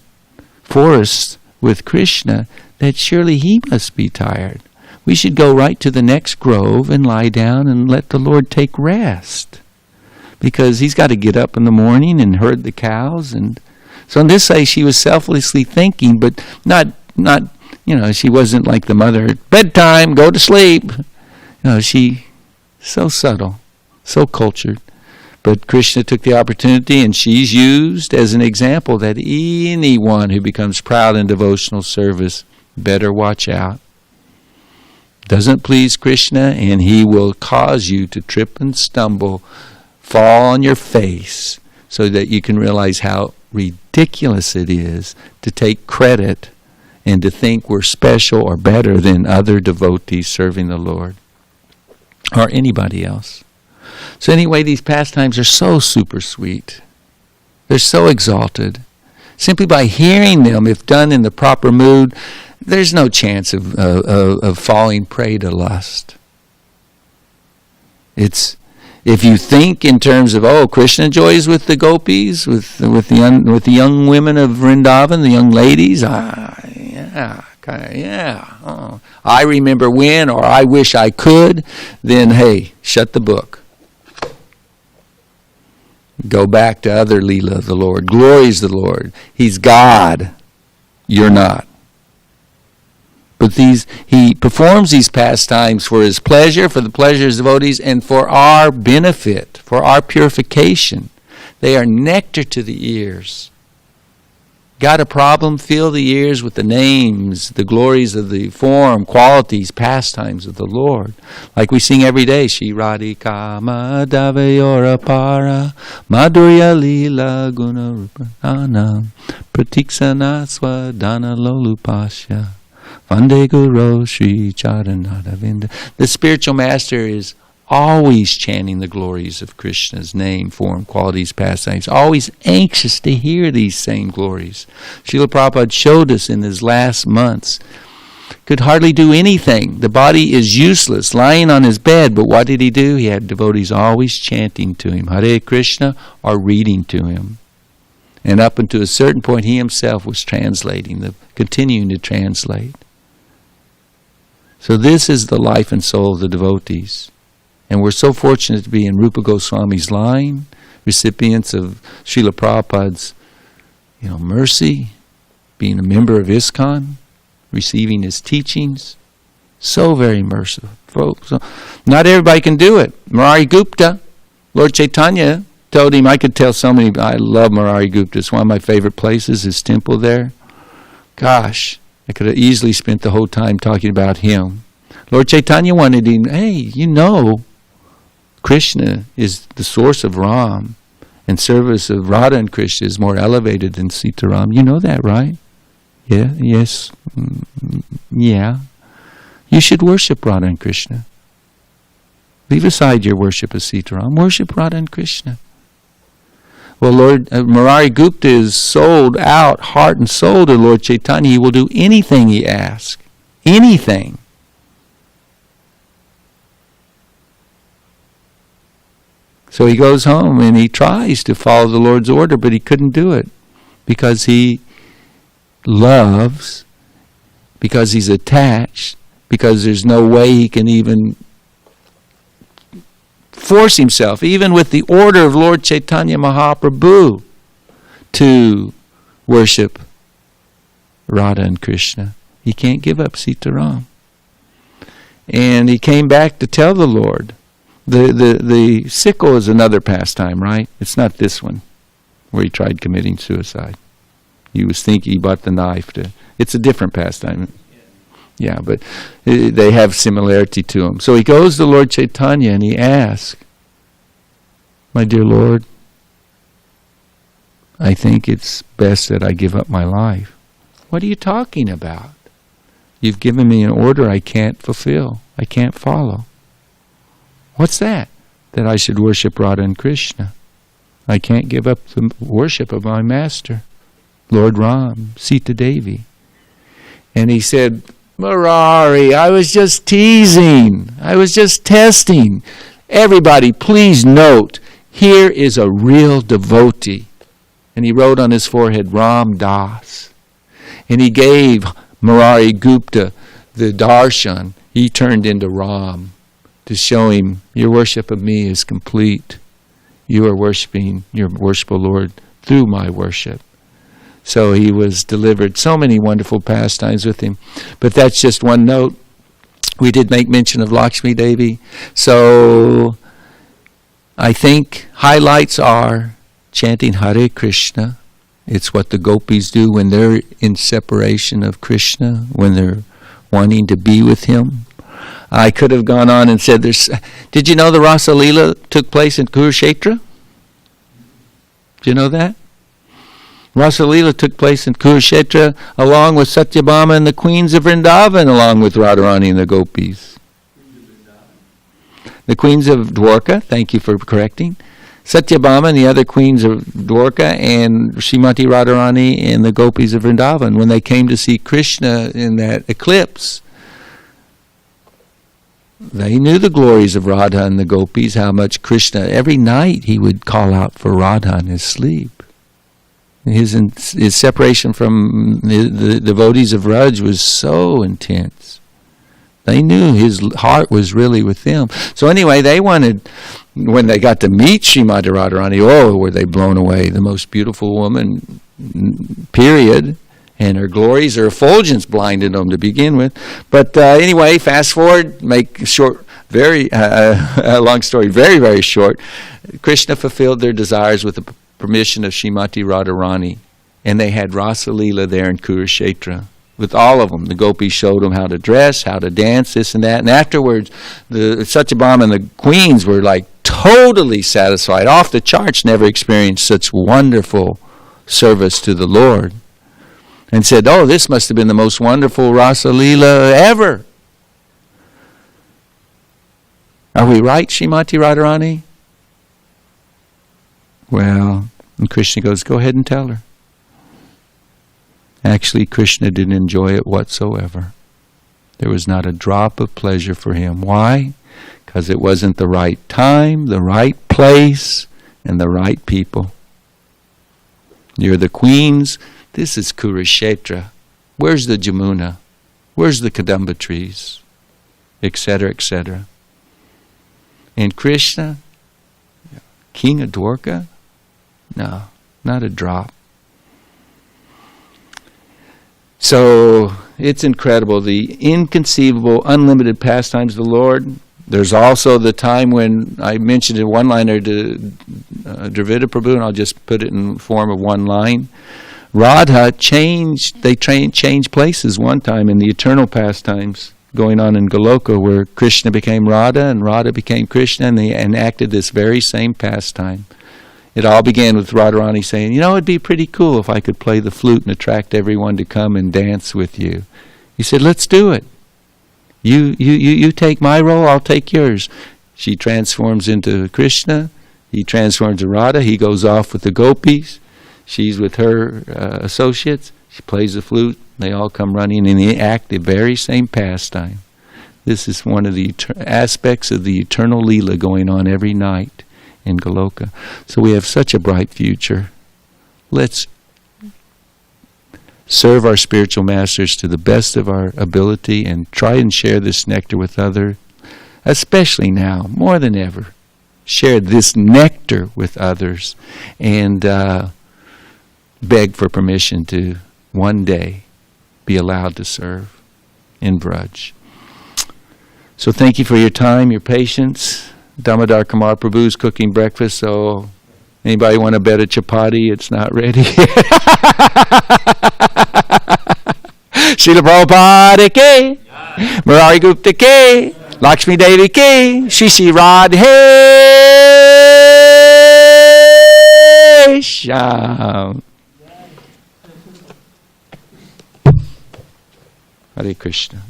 forest with Krishna that surely he must be tired. We should go right to the next grove and lie down and let the Lord take rest. Because he's got to get up in the morning and herd the cows. And so in this way she was selflessly thinking, but not she wasn't like the mother, bedtime, go to sleep. She, so subtle, so cultured. But Krishna took the opportunity, and she's used as an example that anyone who becomes proud in devotional service better watch out. Doesn't please Krishna, and he will cause you to trip and stumble, fall on your face, so that you can realize how ridiculous it is to take credit and to think we're special or better than other devotees serving the Lord or anybody else. So anyway, these pastimes are so super sweet. They're so exalted. Simply by hearing them, if done in the proper mood, there's no chance of falling prey to lust. It's, if you think in terms of, Krishna enjoys with the gopis, with the young women of Vrindavan, the young ladies, I remember when, or I wish I could, then hey, shut the book. Go back to other Lila of the Lord. Glories the Lord. He's God. You're not. But he performs these pastimes for his pleasure, for the pleasure of his devotees, and for our benefit, for our purification. They are nectar to the ears. Got a problem? Fill the ears with the names, the glories of the form, qualities, pastimes of the Lord. Like we sing every day, Shri Radhika Madhavayora Para Madhurya Lila Guna Rupanam Pratiksana Swadana Lolupasya Vande Guru Shri Charanadavinda. The spiritual master is always chanting the glories of Krishna's name, form, qualities, pastimes, always anxious to hear these same glories. Srila Prabhupada showed us in his last months, could hardly do anything. The body is useless, lying on his bed, but what did he do? He had devotees always chanting to him, Hare Krishna, or reading to him. And up until a certain point, he himself was translating, continuing to translate. So this is the life and soul of the devotees. And we're so fortunate to be in Rupa Goswami's line, recipients of Srila Prabhupada's mercy, being a member of ISKCON, receiving his teachings. So very merciful. So, not everybody can do it. Murari Gupta, Lord Chaitanya told him, I could tell so many, I love Murari Gupta. It's one of my favorite places, his temple there. Gosh, I could have easily spent the whole time talking about him. Lord Chaitanya wanted him, hey, Krishna is the source of Ram, and service of Radha and Krishna is more elevated than Sitaram. You know that, right? Yeah, yes, yeah. You should worship Radha and Krishna. Leave aside your worship of Sitaram. Worship Radha and Krishna. Well, Lord Murari Gupta is sold out, heart and soul to Lord Chaitanya. He will do anything he asks. Anything. So he goes home and he tries to follow the Lord's order, but he couldn't do it because he loves, because he's attached, because there's no way he can even force himself, even with the order of Lord Chaitanya Mahaprabhu, to worship Radha and Krishna. He can't give up Sitaram. And he came back to tell the Lord. The sickle is another pastime, right? It's not this one, where he tried committing suicide. He was thinking he bought the knife to... It's a different pastime. Yeah, but they have similarity to them. So he goes to Lord Chaitanya and he asks, my dear Lord, I think it's best that I give up my life. What are you talking about? You've given me an order I can't fulfill. I can't follow. What's that? That I should worship Radha and Krishna. I can't give up the worship of my master, Lord Ram, Sita Devi. And he said, Murari, I was just teasing. I was just testing. Everybody, please note, here is a real devotee. And he wrote on his forehead, Ram Das. And he gave Murari Gupta the darshan. He turned into Ram to show him, your worship of me is complete. You are worshiping your worshipful Lord through my worship. So he was delivered so many wonderful pastimes with him. But that's just one note. We did make mention of Lakshmi Devi. So I think highlights are chanting Hare Krishna. It's what the gopis do when they're in separation of Krishna, when they're wanting to be with him. I could have gone on and said, did you know the Rasa Lila took place in Kurukshetra? Do you know that? Rasa Lila took place in Kurukshetra along with Satyabhama and the queens of Vrindavan, along with Radharani and the gopis. The queens of Dwarka, thank you for correcting. Satyabhama and the other queens of Dwarka and Srimati Radharani and the gopis of Vrindavan, when they came to see Krishna in that eclipse, they knew the glories of Radha and the gopis, how much Krishna, every night he would call out for Radha in his sleep. His separation from the devotees of Raj was so intense. They knew his heart was really with them. So anyway, they wanted, when they got to meet Srimati Radharani, oh, were they blown away. The most beautiful woman, period. And her glories, her effulgence blinded them to begin with. But anyway, fast forward, make short, very long story, very, very short. Krishna fulfilled their desires with the permission of Srimati Radharani. And they had Rasa Lila there in Kurukshetra. With all of them, the gopis showed them how to dress, how to dance, this and that. And afterwards, the Satyabhama and the queens were like totally satisfied, off the charts, never experienced such wonderful service to the Lord. And said, oh, this must have been the most wonderful Rasa Lila ever. Are we right, Srimati Radharani? Well, and Krishna goes, go ahead and tell her. Actually, Krishna didn't enjoy it whatsoever. There was not a drop of pleasure for him. Why? Because it wasn't the right time, the right place, and the right people. You're the queens. This is Kurukshetra. Where's the Jamuna? Where's the Kadamba trees? Etc., etc. And Krishna, king of Dwarka? No, not a drop. So it's incredible, the inconceivable, unlimited pastimes of the Lord. There's also the time when I mentioned a one-liner to Dravida Prabhu, and I'll just put it in the form of one line. Radha changed places one time in the eternal pastimes going on in Goloka, where Krishna became Radha and Radha became Krishna, and they enacted this very same pastime. It all began with Radharani saying, you know, it'd be pretty cool if I could play the flute and attract everyone to come and dance with you. He said, let's do it. You take my role, I'll take yours. She transforms into Krishna, he transforms to Radha, he goes off with the gopis. She's with her associates. She plays the flute. They all come running and they act the very same pastime. This is one of the aspects of the eternal Leela going on every night in Goloka. So we have such a bright future. Let's serve our spiritual masters to the best of our ability and try and share this nectar with others, especially now, more than ever. Share this nectar with others and beg for permission to one day be allowed to serve in Braj. So thank you for your time, your patience. Damodar Kumar Prabhu's cooking breakfast, so anybody want a better chapati? It's not ready. Srila Prabhupada ke, Murari Gupta ke, Lakshmi Devi ke, Shri Shri Radhe Shyam. Hare Krishna.